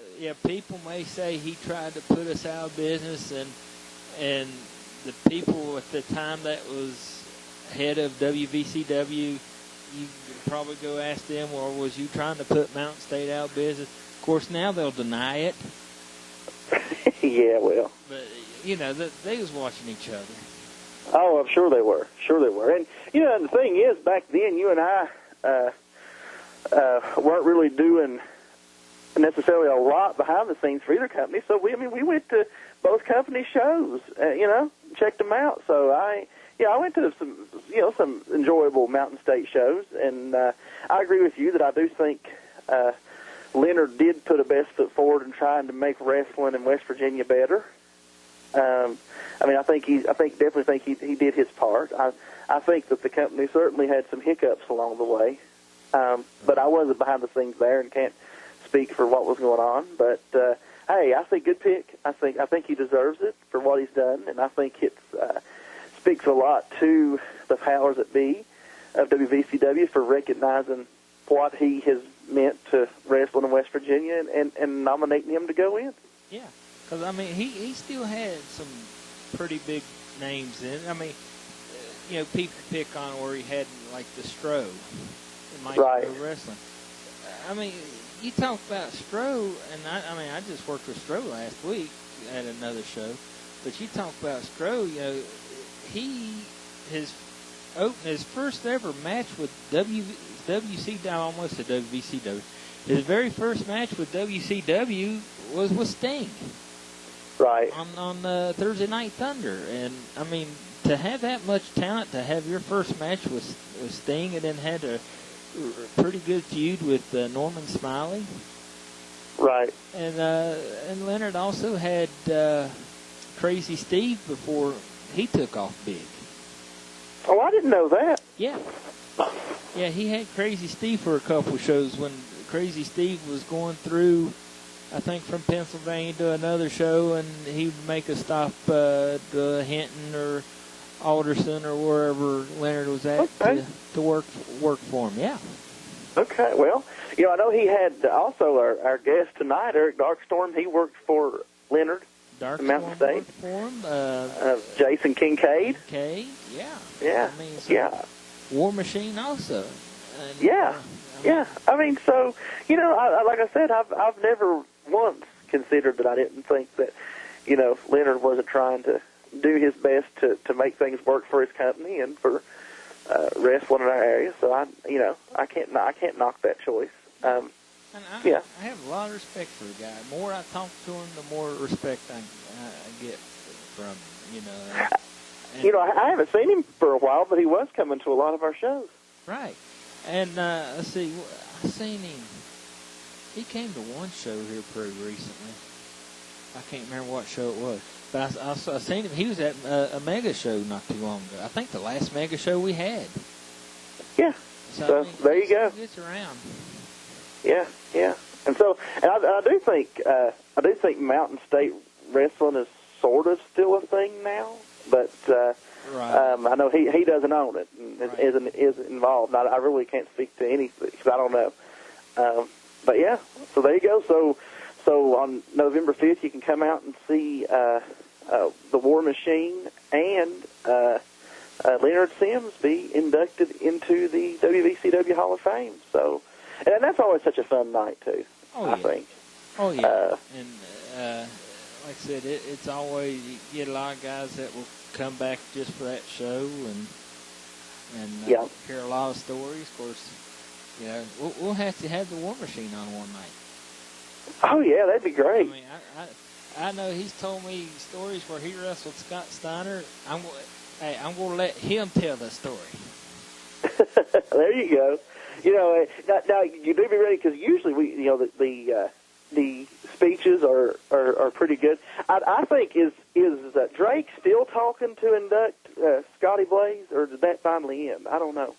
people may say he tried to put us out of business, and the people at the time that was head of WVCW, you could probably go ask them, or was you trying to put Mountain State out of business? Of course, now they'll deny it. yeah, well. But, they was watching each other. Oh, I'm sure they were. Sure they were. And, and the thing is, back then, you and I weren't really doing necessarily a lot behind the scenes for either company. So, we went to both company shows, checked them out. So, I went to some enjoyable Mountain State shows. And I agree with you that I do think Leonard did put a best foot forward in trying to make wrestling in West Virginia better. I definitely think he did his part. I think that the company certainly had some hiccups along the way, but I wasn't behind the scenes there and can't speak for what was going on. But hey, I think good pick. I think he deserves it for what he's done, and I think it speaks a lot to the powers that be of WVCW for recognizing what he has meant to wrestling in West Virginia and nominating him to go in. Yeah, because he still had some pretty big names in it. People pick on where he had like the Stro in Mike right. Wrestling. You talk about Stro, and I just worked with Stro last week at another show. But you talk about Stro, his first ever match with WCW, I almost said WVCW. His very first match with WCW was with Sting. Right. On Thursday Night Thunder. And, to have that much talent, to have your first match with Sting, and then had a pretty good feud with Norman Smiley. Right. And Leonard also had Crazy Steve before he took off big. Oh, I didn't know that. Yeah. Yeah, he had Crazy Steve for a couple of shows when Crazy Steve was going through, I think, from Pennsylvania to another show, and he would make a stop to Hinton or Alderson or wherever Leonard was at to work for him. Yeah. Okay. Well, I know he had also our guest tonight, Eric Darkstorm. He worked for Leonard. Mountain State. For him. Jason Kincaid. Yeah. Yeah. Yeah. War Machine also. And, yeah. So, like I said, I've never once considered that I didn't think that, Leonard wasn't trying to do his best to make things work for his company and for wrestling in our area. So I can't knock that choice. I have a lot of respect for the guy. The more I talk to him, the more respect I get from him. I haven't seen him for a while, but he was coming to a lot of our shows. Right. And let's see, I seen him. He came to one show here pretty recently. I can't remember what show it was. But I seen him. He was at a mega show not too long ago. I think the last mega show we had. Yeah. So there you go. He gets around. Yeah. And so, I do think Mountain State wrestling is sort of still a thing now, but right. I know he doesn't own it and right. isn't involved. I really can't speak to anything because I don't know. But yeah, so there you go. So on November 5th, you can come out and see the War Machine and Leonard Sims be inducted into the WVCW Hall of Fame. So, and that's always such a fun night too. I think. Oh yeah. And like I said, it's always, you get a lot of guys that will come back just for that show and hear a lot of stories. Of course, we'll have to have the War Machine on one night. Oh yeah, that'd be great. I know he's told me stories where he wrestled Scott Steiner. I'm going to let him tell the story. There you go. Now you do be ready because usually the speeches are pretty good. I think is Drake still talking to induct Scotty Blaze, or did that finally end? I don't know.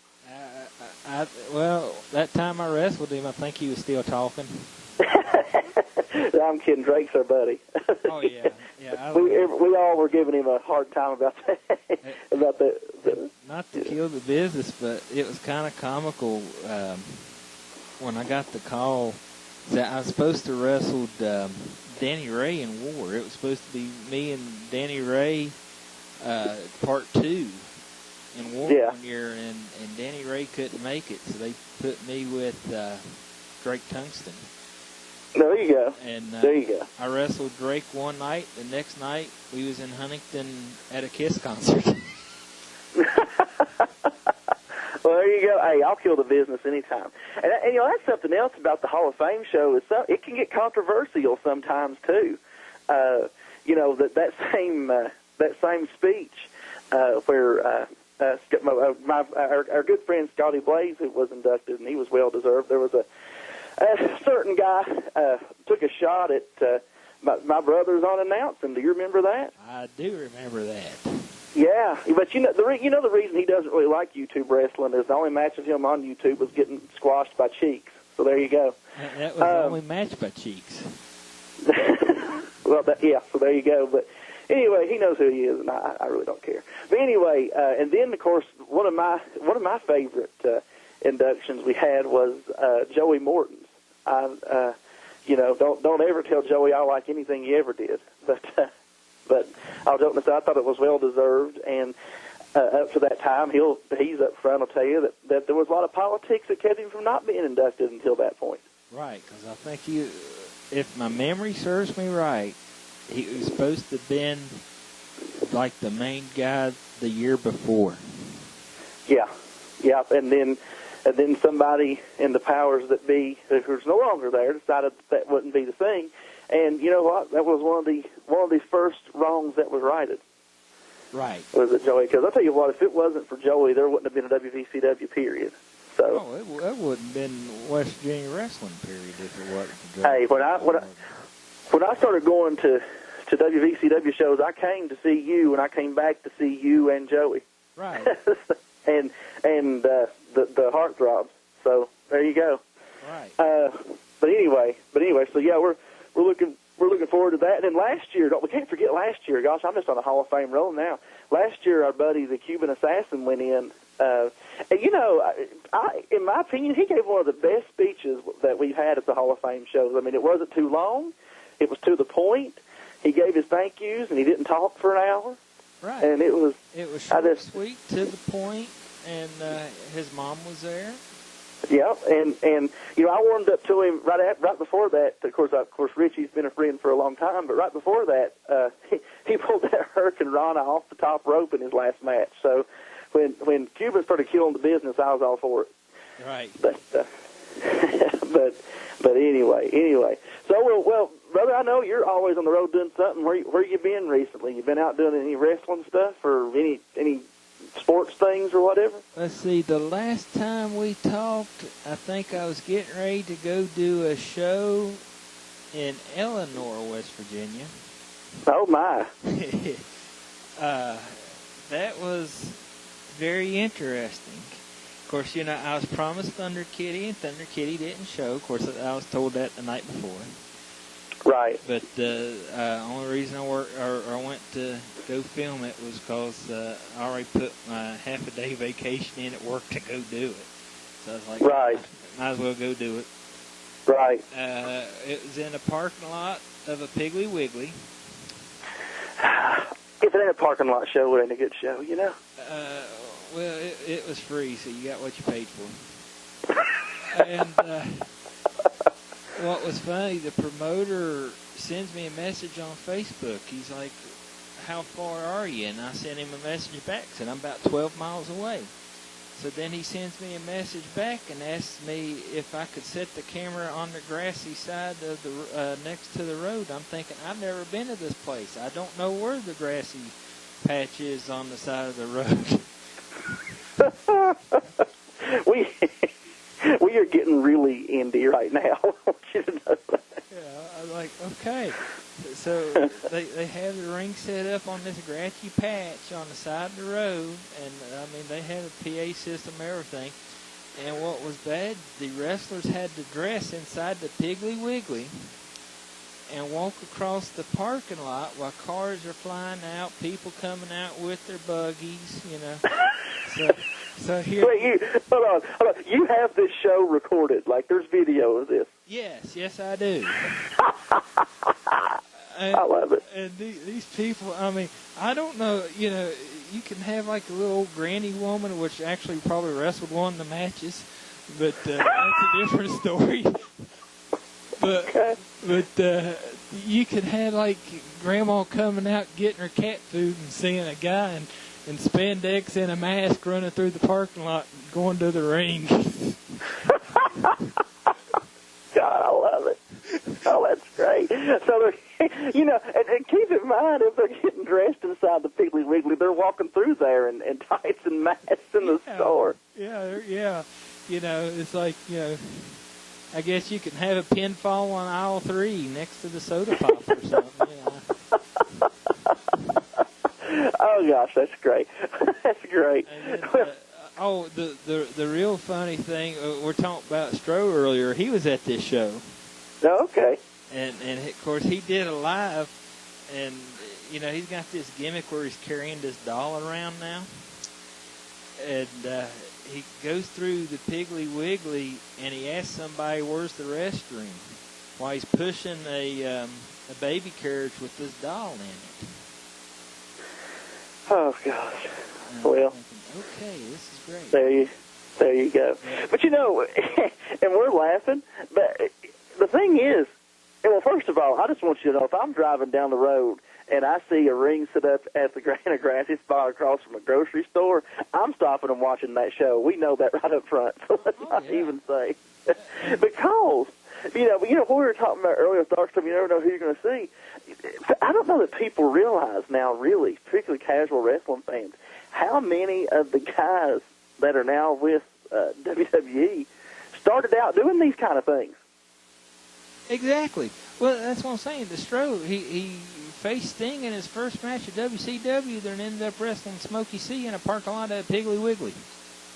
Well, that time I wrestled him, I think he was still talking. I'm kidding. Drake's our buddy. Oh yeah. We all were giving him a hard time about that. Not to kill the business, but it was kind of comical when I got the call So I was supposed to wrestle Danny Ray in War. It was supposed to be me and Danny Ray, part 2 in War one year, and Danny Ray couldn't make it, so they put me with Drake Tungsten. There you go. And there you go. I wrestled Drake one night. The next night, we was in Huntington at a Kiss concert. Well, there you go. Hey, I'll kill the business anytime. And you know, that's something else about the Hall of Fame show. Is it can get controversial sometimes too. You know, that same speech where our good friend Scotty Blaze, who was inducted, and he was well deserved. There was a certain guy took a shot at my brothers on announcing. Do you remember that? I do remember that. Yeah, but the reason he doesn't really like YouTube wrestling is the only match of him on YouTube was getting squashed by Cheeks. So there you go. That was the only match by Cheeks. Well, so there you go. But anyway, he knows who he is, and I really don't care. But anyway, and then of course one of my favorite inductions we had was Joey Morton's. Don't ever tell Joey I like anything he ever did, but I'll joke aside, I thought it was well deserved, and up to that time, he's up front. I'll tell you that there was a lot of politics that kept him from not being inducted until that point. Right, because I think if my memory serves me right, he was supposed to have been like the main guy the year before. Yeah, and then somebody in the powers that be, who's no longer there, decided that wouldn't be the thing. And you know what? That was one of these first wrongs that was righted. Right. Was it Joey? Because I'll tell you what, if it wasn't for Joey, there wouldn't have been a WVCW period. So. Oh, it wouldn't have been West Virginia wrestling period if it wasn't for Joey. Hey, when I started going to WVCW shows, I came to see you, and I came back to see you and Joey. Right. and the heartthrobs. So there you go. Right. But anyway, so yeah, we're looking forward to that. And then last year, we can't forget last year. Gosh, I'm just on a Hall of Fame roll now. Last year, our buddy, the Cuban Assassin, went in. And in my opinion, he gave one of the best speeches that we've had at the Hall of Fame shows. I mean, it wasn't too long. It was to the point. He gave his thank yous, and he didn't talk for an hour. Right. And it was short, sweet, to the point, and his mom was there. Yeah, and I warmed up to him right before that. Of course, Richie's been a friend for a long time, but right before that, he pulled that Hurricane Rana off the top rope in his last match. So when Cuban started killing the business, I was all for it. Right. But anyway. So well, brother, I know you're always on the road doing something. Where you been recently? You been out doing any wrestling stuff or any sports things or whatever? Let's see, the last time we talked, I think I was getting ready to go do a show in Eleanor, West Virginia. Oh, my. That was very interesting. Of course, I was promised Thunder Kitty, and Thunder Kitty didn't show. Of course, I was told that the night before. Right. But the only reason I went to go film it was because I already put my half-a-day vacation in at work to go do it. So I was like, right. Might as well go do it. Right. It was in a parking lot of a Piggly Wiggly. If it ain't a parking lot show, it ain't a good show, Well, it was free, so you got what you paid for. And what was funny, the promoter sends me a message on Facebook. He's like, how far are you? And I sent him a message back, said I'm about 12 miles away. So then he sends me a message back and asks me if I could set the camera on the grassy side of the next to the road. I'm thinking, I've never been to this place. I don't know where the grassy patch is on the side of the road. We are getting really indie right now. I want you to know that. Yeah, I was like, okay. So they have the ring set up on this grassy patch on the side of the road, and they had a PA system, everything. And what was bad, the wrestlers had to dress inside the Piggly Wiggly and walk across the parking lot while cars are flying out, people coming out with their buggies, So here. Wait, hold on. You have this show recorded, like there's video of this. Yes, I do. I love it. And these people, I mean, I don't know, you know, you can have like a little old granny woman, which actually probably wrestled one of the matches, but that's a different story. But you could have like grandma coming out getting her cat food and seeing a guy in spandex and a mask running through the parking lot going to the ring. God, I love it. Oh, that's great. So, you know, and keep in mind, if they're getting dressed inside the Piggly Wiggly, they're walking through there in tights and masks in the store. Yeah. You know, it's like, you know, I guess you can have a pinfall on aisle 3 next to the soda pop or something. Yeah. Oh, gosh, that's great. That's great. And then, the real funny thing, we're talking about Stroh earlier. He was at this show. Oh, okay. And of course, he did a live, and, you know, he's got this gimmick where he's carrying this doll around now. And he goes through the Piggly Wiggly, and he asks somebody, where's the restroom? While he's pushing a baby carriage with this doll in it. Oh, gosh. Well, okay, this is great. There you go. Yeah. But, you know, and we're laughing, but the thing is, well, first of all, I just want you to know, if I'm driving down the road and I see a ring set up at the grassy spot across from a grocery store, I'm stopping and watching that show. We know that right up front, so let's not even say. Because, you know, what we were talking about earlier with Darkstorm, you never know who you're going to see. I don't know that people realize now, really, particularly casual wrestling fans, how many of the guys that are now with WWE started out doing these kind of things. Exactly. Well, that's what I'm saying. The Stroh, he faced Sting in his first match at WCW, then ended up wrestling Smokey C in a parking lot at Piggly Wiggly.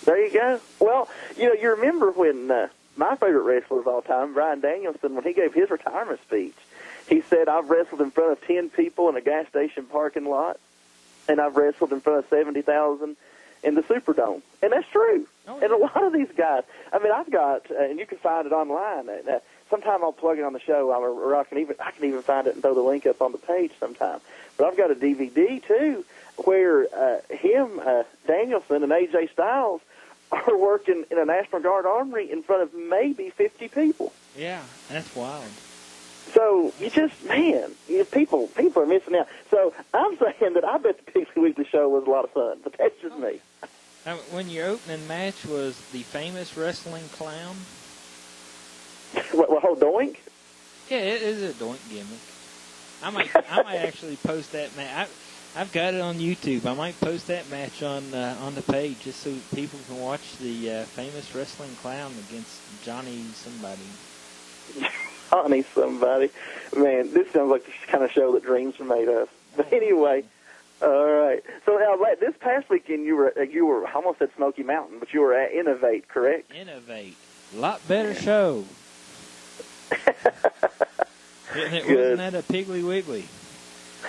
There you go. Well, you know, you remember when my favorite wrestler of all time, Bryan Danielson, when he gave his retirement speech, he said, I've wrestled in front of 10 people in a gas station parking lot, and I've wrestled in front of 70,000 in the Superdome. And that's true. Oh, yeah. And a lot of these guys, I mean, I've got, and you can find it online. Sometime I'll plug it on the show, or I can even find it and throw the link up on the page sometime. But I've got a DVD, too, where Danielson and AJ Styles are working in a National Guard armory in front of maybe 50 people. Yeah, that's wild. So you just, people are missing out. So I'm saying that I bet the Piggly Wiggly show was a lot of fun, but that's just me. Now, when your opening match was the famous wrestling clown. What whole doink? Yeah, it is a doink gimmick. I might actually post that match. I've got it on YouTube. I might post that match on the page just so people can watch the famous wrestling clown against Johnny somebody. Johnny somebody. Man, this sounds like the kind of show that dreams are made of. But anyway, all right. So now, this past weekend you were I almost said Smoky Mountain, but you were at Innovate, correct? Innovate. A lot better show. It Good. Wasn't that a Piggly Wiggly?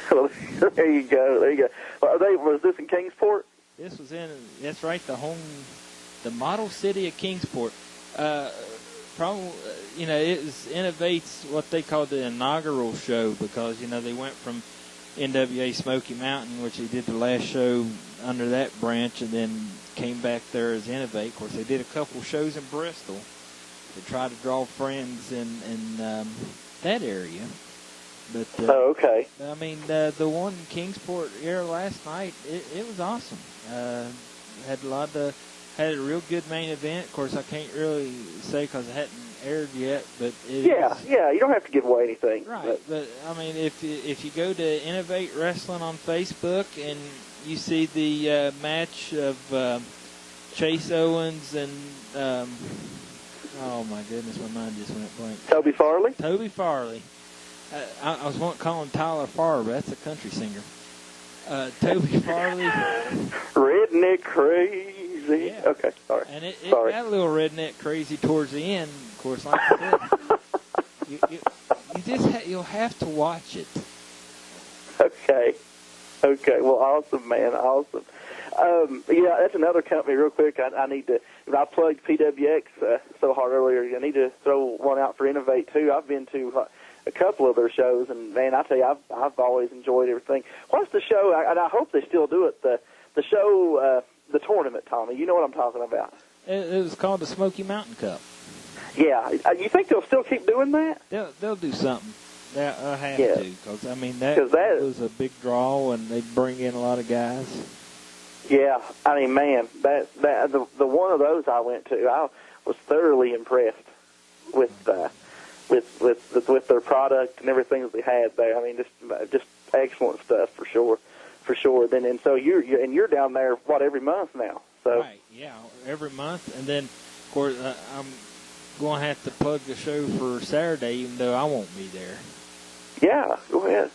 Well, there you go. Was this in Kingsport? This was that's right, the model city of Kingsport. Probably, it was Innovate's what they called the inaugural show because, they went from NWA Smoky Mountain, which they did the last show under that branch, and then came back there as Innovate. Of course, they did a couple shows in Bristol to try to draw friends in that area. But okay. I mean, the one in Kingsport here last night, it was awesome. Had a real good main event. Of course, I can't really say because it hadn't aired yet, but yeah, you don't have to give away anything. Right, but I mean, if you go to Innovate Wrestling on Facebook and you see the match of Chase Owens and oh my goodness, my mind just went blank. Toby Farley. I was wanting to call him Tyler Farr, but that's a country singer. Toby Farley. Redneck Crazy. Yeah. Okay, sorry. And it got a little redneck crazy towards the end. Of course, like I said, you'll have to watch it. Okay. Well, awesome, man. Awesome. Yeah, that's another company. Real quick, I need to. I plugged PWX so hard earlier. I need to throw one out for Innovate too. I've been to a couple of their shows, and man, I tell you, I've always enjoyed everything. What's the show? And I hope they still do it. The show, the tournament, Tommy. You know what I'm talking about? It was called the Smoky Mountain Cup. Yeah, you think they'll still keep doing that? They'll do something. They'll have Yeah. to, because I mean that was a big draw, and they bring in a lot of guys. Yeah, I mean, man, the one of those I went to, I was thoroughly impressed with their product and everything that they had there. I mean, just excellent stuff for sure. Then and so you're down there every month now? So right, yeah, every month, and then of course I'm going to have to plug the show for Saturday, even though I won't be there. Yeah, go ahead.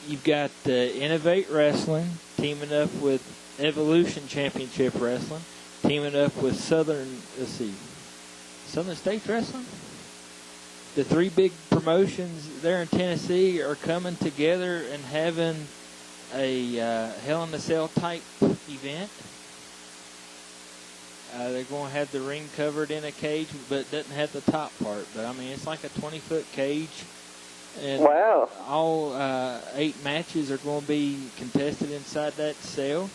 You've got Innovate Wrestling teaming up with Evolution Championship Wrestling, teaming up with Southern States Wrestling. The three big promotions there in Tennessee are coming together and having a Hell in a Cell type event. They're going to have the ring covered in a cage, but it doesn't have the top part. But, I mean, it's like a 20-foot cage. And wow. All 8 matches are going to be contested inside that cell.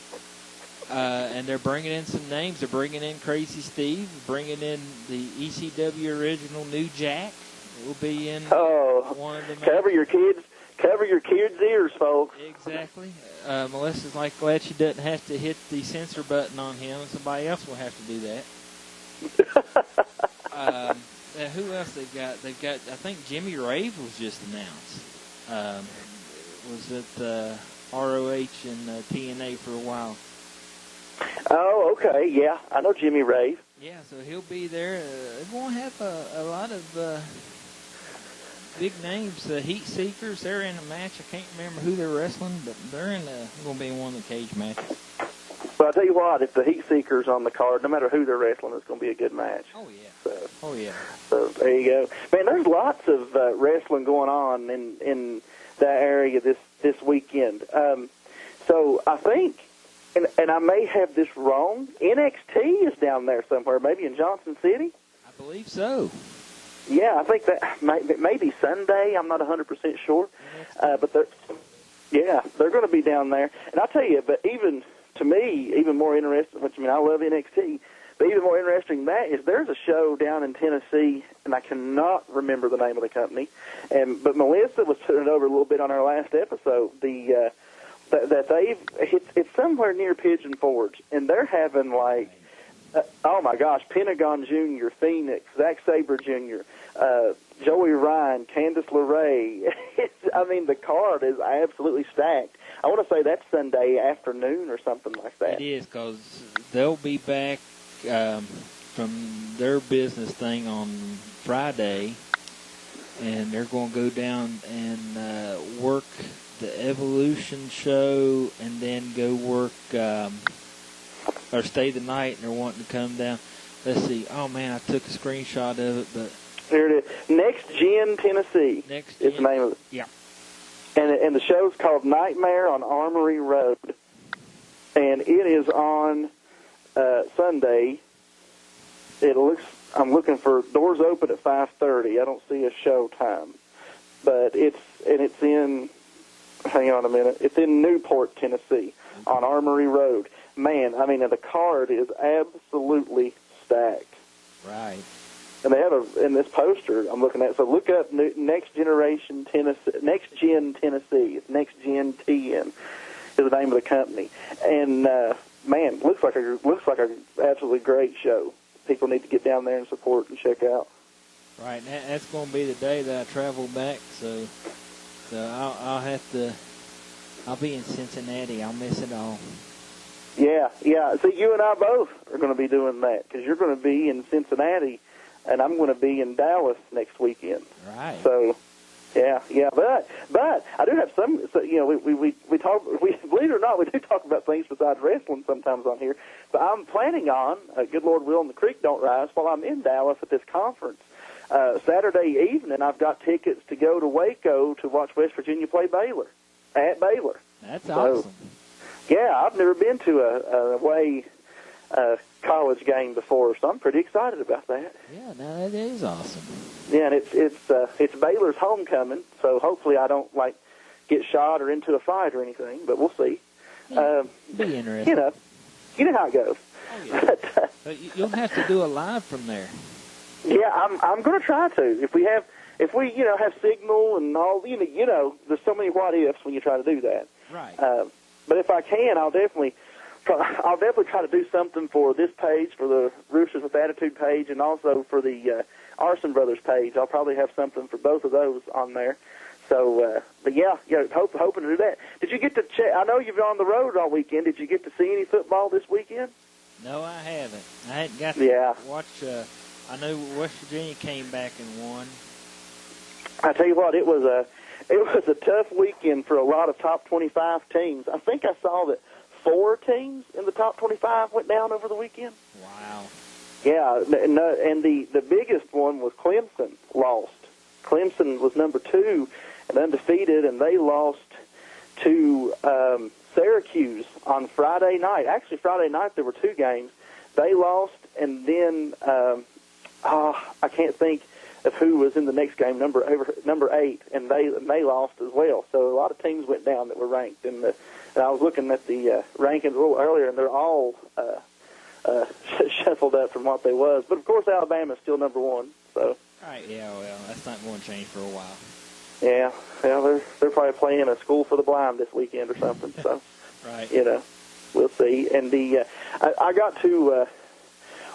And they're bringing in some names. They're bringing in Crazy Steve, bringing in the ECW original New Jack. Will be in one of the matches. Cover your kids' ears, folks. Exactly. Melissa's glad she doesn't have to hit the censor button on him. Somebody else will have to do that. Who else they've got? They've got, I think Jimmy Rave was just announced. Was it ROH and TNA for a while? Oh, okay. Yeah, I know Jimmy Rave. Yeah, so he'll be there. They're going to have a lot of big names. Heat Seekers, they're in a match. I can't remember who they're wrestling, but they're going to be in one of the cage matches. But I tell you what, if the Heat Seekers on the card, no matter who they're wrestling, it's going to be a good match. Oh yeah. So, So there you go, man. There's lots of wrestling going on in that area this weekend. So I think, and I may have this wrong, NXT is down there somewhere, maybe in Johnson City. I believe so. Yeah, I think that may be Sunday. I'm not 100% sure, but they're going to be down there. And I'll tell you, but even to me, even more interesting, which I mean, I love NXT, but even more interesting than that is there's a show down in Tennessee, and I cannot remember the name of the company, but Melissa was putting it over a little bit on our last episode. That it's somewhere near Pigeon Forge, and they're having oh my gosh, Pentagon Jr., Phoenix, Zack Sabre Jr., Joey Ryan, Candice LeRae. I mean, the card is absolutely stacked. I want to say that's Sunday afternoon or something like that. It is, because they'll be back from their business thing on Friday, and they're going to go down and work the Evolution show and then go work or stay the night, and they're wanting to come down. Let's see. Oh, man, I took a screenshot of it, but... Here it is. Next Gen Tennessee is the name of it. Yeah. And the show's called Nightmare on Armory Road. And it is on Sunday. I'm looking for doors open at 5:30. I don't see a show time. But it's in, hang on a minute, it's in Newport, Tennessee, on Armory Road. Man, I mean, the card is absolutely stacked. Right. And they have in this poster I'm looking at. So look up Next Gen Tennessee. It's Next Gen TN is the name of the company. And man, looks like a absolutely great show. People need to get down there and support and check out. Right. That's going to be the day that I travel back. So I'll have to. I'll be in Cincinnati. I'll miss it all. Yeah. See, you and I both are going to be doing that because you're going to be in Cincinnati. And I'm going to be in Dallas next weekend. Right. So, yeah. But I do have some. So, you know, we talk. We believe it or not, we do talk about things besides wrestling sometimes on here. But I'm planning on, good Lord willing, the creek don't rise, while I'm in Dallas at this conference Saturday evening. I've got tickets to go to Waco to watch West Virginia play Baylor at Baylor. That's awesome. Yeah, I've never been to a away college game before, so I'm pretty excited about that. Yeah, now that is awesome. Yeah, and it's Baylor's homecoming, so hopefully I don't get shot or into a fight or anything, but we'll see. Yeah, be interesting. You know how it goes. Oh, yeah. But you'll have to do a live from there. Yeah, I'm going to try to. If we have signal and all, there's so many what ifs when you try to do that. Right. But if I can, I'll definitely try to do something for this page, for the Roosters with Attitude page, and also for the Arson Brothers page. I'll probably have something for both of those on there. So, but yeah, hoping to do that. Did you get to check? I know you've been on the road all weekend. Did you get to see any football this weekend? No, I haven't. I hadn't got to watch. I know West Virginia came back and won. I tell you what, it was a tough weekend for a lot of top 25 teams. I think I saw that 4 teams in the top 25 went down over the weekend. Wow. Yeah, and the biggest one was Clemson lost. Clemson was number 2 and undefeated, and they lost to Syracuse on Friday night. Actually, Friday night there were 2 games. They lost, and then I can't think of who was in the next game, number 8, and they lost as well. So a lot of teams went down that were ranked. And I was looking at the rankings a little earlier, and they're all shuffled up from what they was. But of course, Alabama's still number 1. So. Right. Yeah. Well, that's not going to change for a while. Yeah. Well, they're probably playing a school for the blind this weekend or something. So. Right. We'll see. And I got to.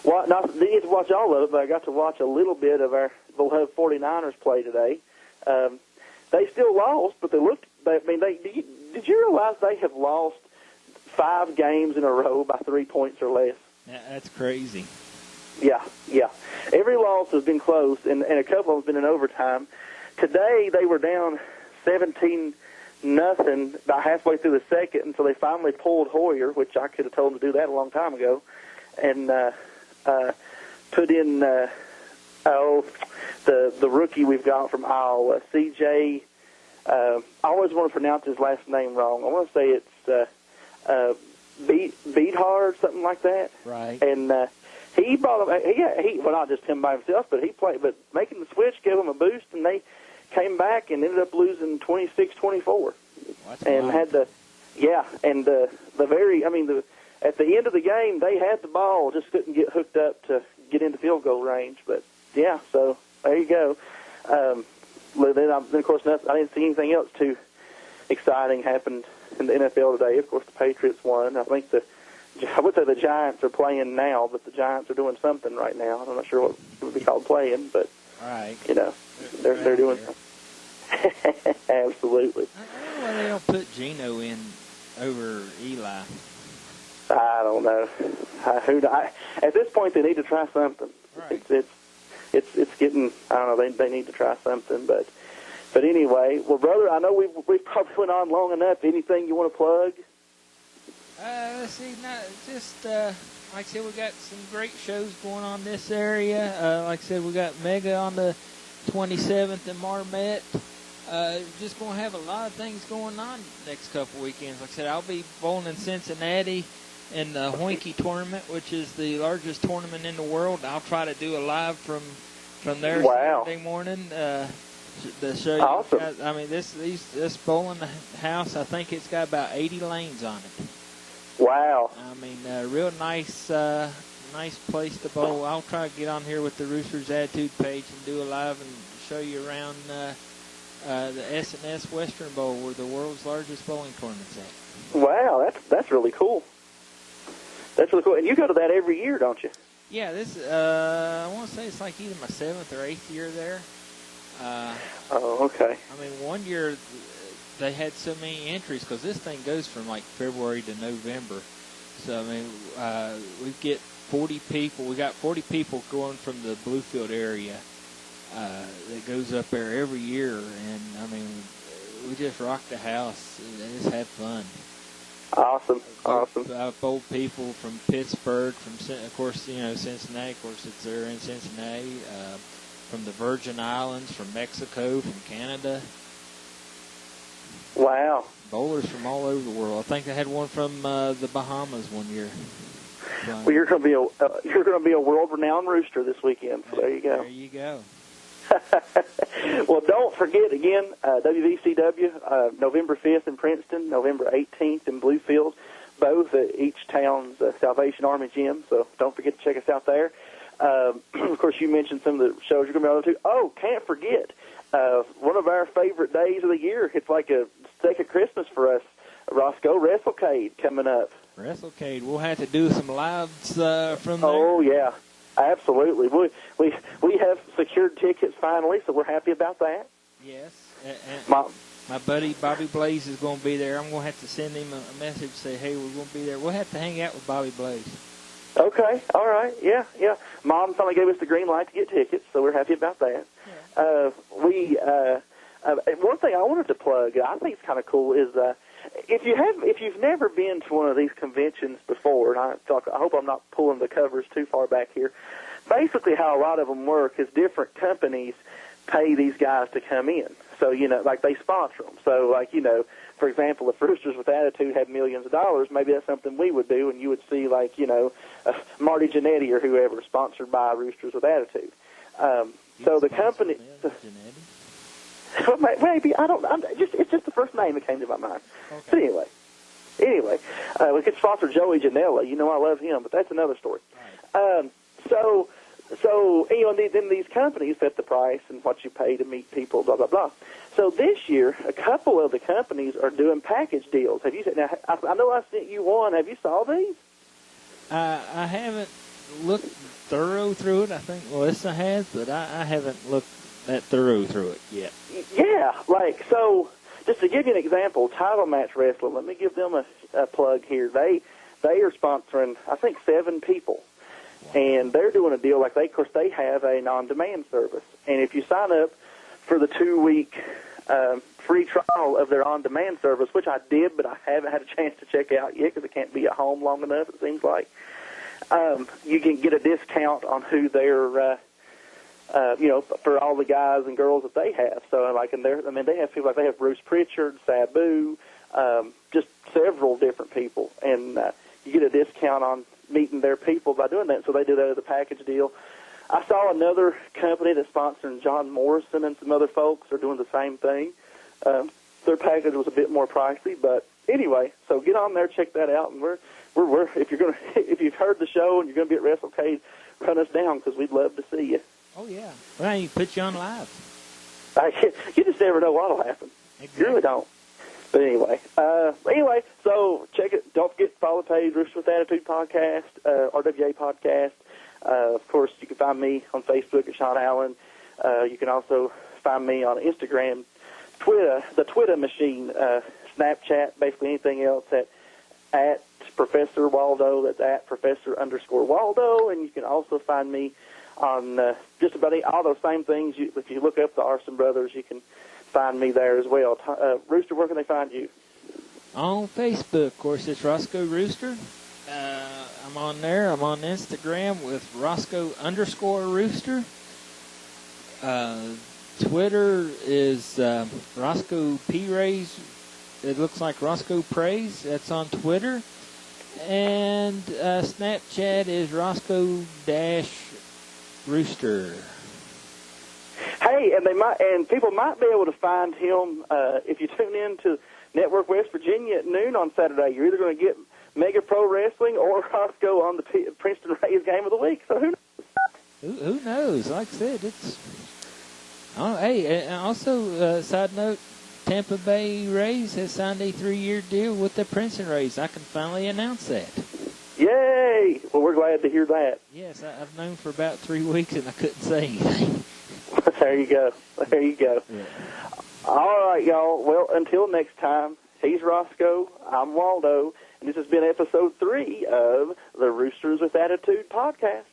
Not didn't get to watch all of it, but I got to watch a little bit of our beloved 49ers play today. They still lost, but they looked. Did you realize they have lost 5 games in a row by 3 points or less? Yeah, that's crazy. Yeah. Every loss has been close, and a couple of them have been in overtime. Today they were down 17-0 about halfway through the second until they finally pulled Hoyer, which I could have told them to do that a long time ago, and put in the rookie we've got from Iowa, CJ. I always want to pronounce his last name wrong. I want to say it's Beathard, something like that. Right. And he brought him. Well, not just him by himself, but he played. But making the switch gave him a boost, and they came back and ended up losing 26-24. And had the at the end of the game, they had the ball, just couldn't get hooked up to get into field goal range. But, yeah, so there you go. Then, of course, I didn't see anything else too exciting happened in the NFL today. Of course, the Patriots won. I would say the Giants are playing now, but the Giants are doing something right now. I'm not sure what it would be called playing, but, right. They're doing something. Absolutely. I don't know why they don't put Geno in over Eli. I don't know. At this point, they need to try something. Right. It's getting. I don't know. They need to try something. But anyway, well, brother, I know we probably went on long enough. Anything you want to plug? Let's see. Just like I said, we got some great shows going on this area. Like I said, we got Mega on the 27th in Marmette. Just going to have a lot of things going on next couple weekends. Like I said, I'll be bowling in Cincinnati in the Hoinky tournament, which is the largest tournament in the world. I'll try to do a live from there Saturday morning. The show. Awesome. Guys, I mean, this bowling house, I think it's got about 80 lanes on it. Wow. I mean, real nice place to bowl. I'll try to get on here with the Roosters Attitude page and do a live and show you around the S&S Western Bowl, where the world's largest bowling tournament's at. Wow, that's really cool. That's really cool. And you go to that every year, don't you? Yeah, this I want to say it's like either my 7th or 8th year there. Okay. I mean, one year they had so many entries because this thing goes from like February to November. So, I mean, we get 40 people. We got 40 people going from the Bluefield area that goes up there every year. And, I mean, we just rock the house and just have fun. Awesome. Bold people from Pittsburgh, of course, Cincinnati. Of course, it's there in Cincinnati. From the Virgin Islands, from Mexico, from Canada. Wow. Bowlers from all over the world. I think I had one from the Bahamas one year. Well, you're going to be a world-renowned rooster this weekend. So there you go. There you go. Well, don't forget again, WVCW, November 5th in Princeton, November 18th in Bluefield, both at each town's Salvation Army gym. So don't forget to check us out there. Of course, you mentioned some of the shows you're going to be on to. Oh, can't forget one of our favorite days of the year. It's like a second Christmas for us. Roscoe WrestleCade coming up. WrestleCade. We'll have to do some lives from there. Oh yeah, absolutely. We have secured tickets finally, so we're happy about that. Yes. My buddy Bobby Blaze is going to be there. I'm going to have to send him a message say, hey, we're going to be there. We'll have to hang out with Bobby Blaze. Okay, all right, yeah. Mom finally gave us the green light to get tickets, so we're happy about that. Yeah. One thing I wanted to plug, I think it's kind of cool, is if you've never been to one of these conventions before, and I hope I'm not pulling the covers too far back here. Basically, how a lot of them work is different companies pay these guys to come in. So like they sponsor them. So for example, if Roosters with Attitude had millions of dollars, maybe that's something we would do, and you would see Marty Jannetty or whoever sponsored by Roosters with Attitude. So the company, maybe it's just the first name that came to my mind. Okay. But anyway, we could sponsor Joey Janela. I love him, but that's another story. Right. So then these companies set the price and what you pay to meet people, blah blah blah. So this year, a couple of the companies are doing package deals. Have you? Now, I know I sent you one. Have you saw these? I haven't looked thorough through it. I think Melissa has, but I haven't looked that thorough through it yet. Yeah, so. Just to give you an example, Title Match Wrestling. Let me give them a plug here. They are sponsoring, I think, 7 people. And they're doing a deal of course, they have an on-demand service. And if you sign up for the 2-week free trial of their on-demand service, which I did, but I haven't had a chance to check out yet because I can't be at home long enough, it seems like, you can get a discount on who they're, for all the guys and girls that they have. So, they have people they have Bruce Pritchard, Sabu, just several different people. And you get a discount on meeting their people by doing that. So they do that as a package deal. I saw another company that's sponsoring John Morrison and some other folks are doing the same thing. Their package was a bit more pricey, but anyway, so get on there, check that out, and we're if you've heard the show and you're going to be at WrestleCade, run us down because we'd love to see you. Oh yeah, well, you put you on live. You just never know what'll happen. Exactly. You really don't. But anyway, so check it. Don't forget to follow the page, Roosters with Attitude Podcast, RWA Podcast. Of course, you can find me on Facebook at Sean Allen. You can also find me on Instagram, Twitter, the Twitter machine, Snapchat, basically anything else at Professor Waldo. That's at Professor_Waldo. And you can also find me on just about all those same things. If you look up the Arson Brothers, you can find me there as well. Rooster, where can they find you? On Facebook, of course, it's Roscoe Rooster. I'm on there. I'm on Instagram with Roscoe_Rooster. Twitter is Roscoe P. Rays. It looks like Roscoe Praise. That's on Twitter. And Snapchat is Roscoe-Rooster. Hey, and people might be able to find him if you tune in to Network West Virginia at noon on Saturday. You're either going to get Mega Pro Wrestling or Roscoe on the Princeton Rays Game of the Week. So who knows? Who knows? Like I said, it's. Oh, hey, and also, side note, Tampa Bay Rays has signed a 3-year deal with the Princeton Rays. I can finally announce that. Yay! Well, we're glad to hear that. Yes, I've known for about 3 weeks and I couldn't say anything. There you go. Yeah. All right, y'all. Well, until next time, he's Roscoe, I'm Waldo, and this has been episode 3 of the Roosters with Attitude podcast.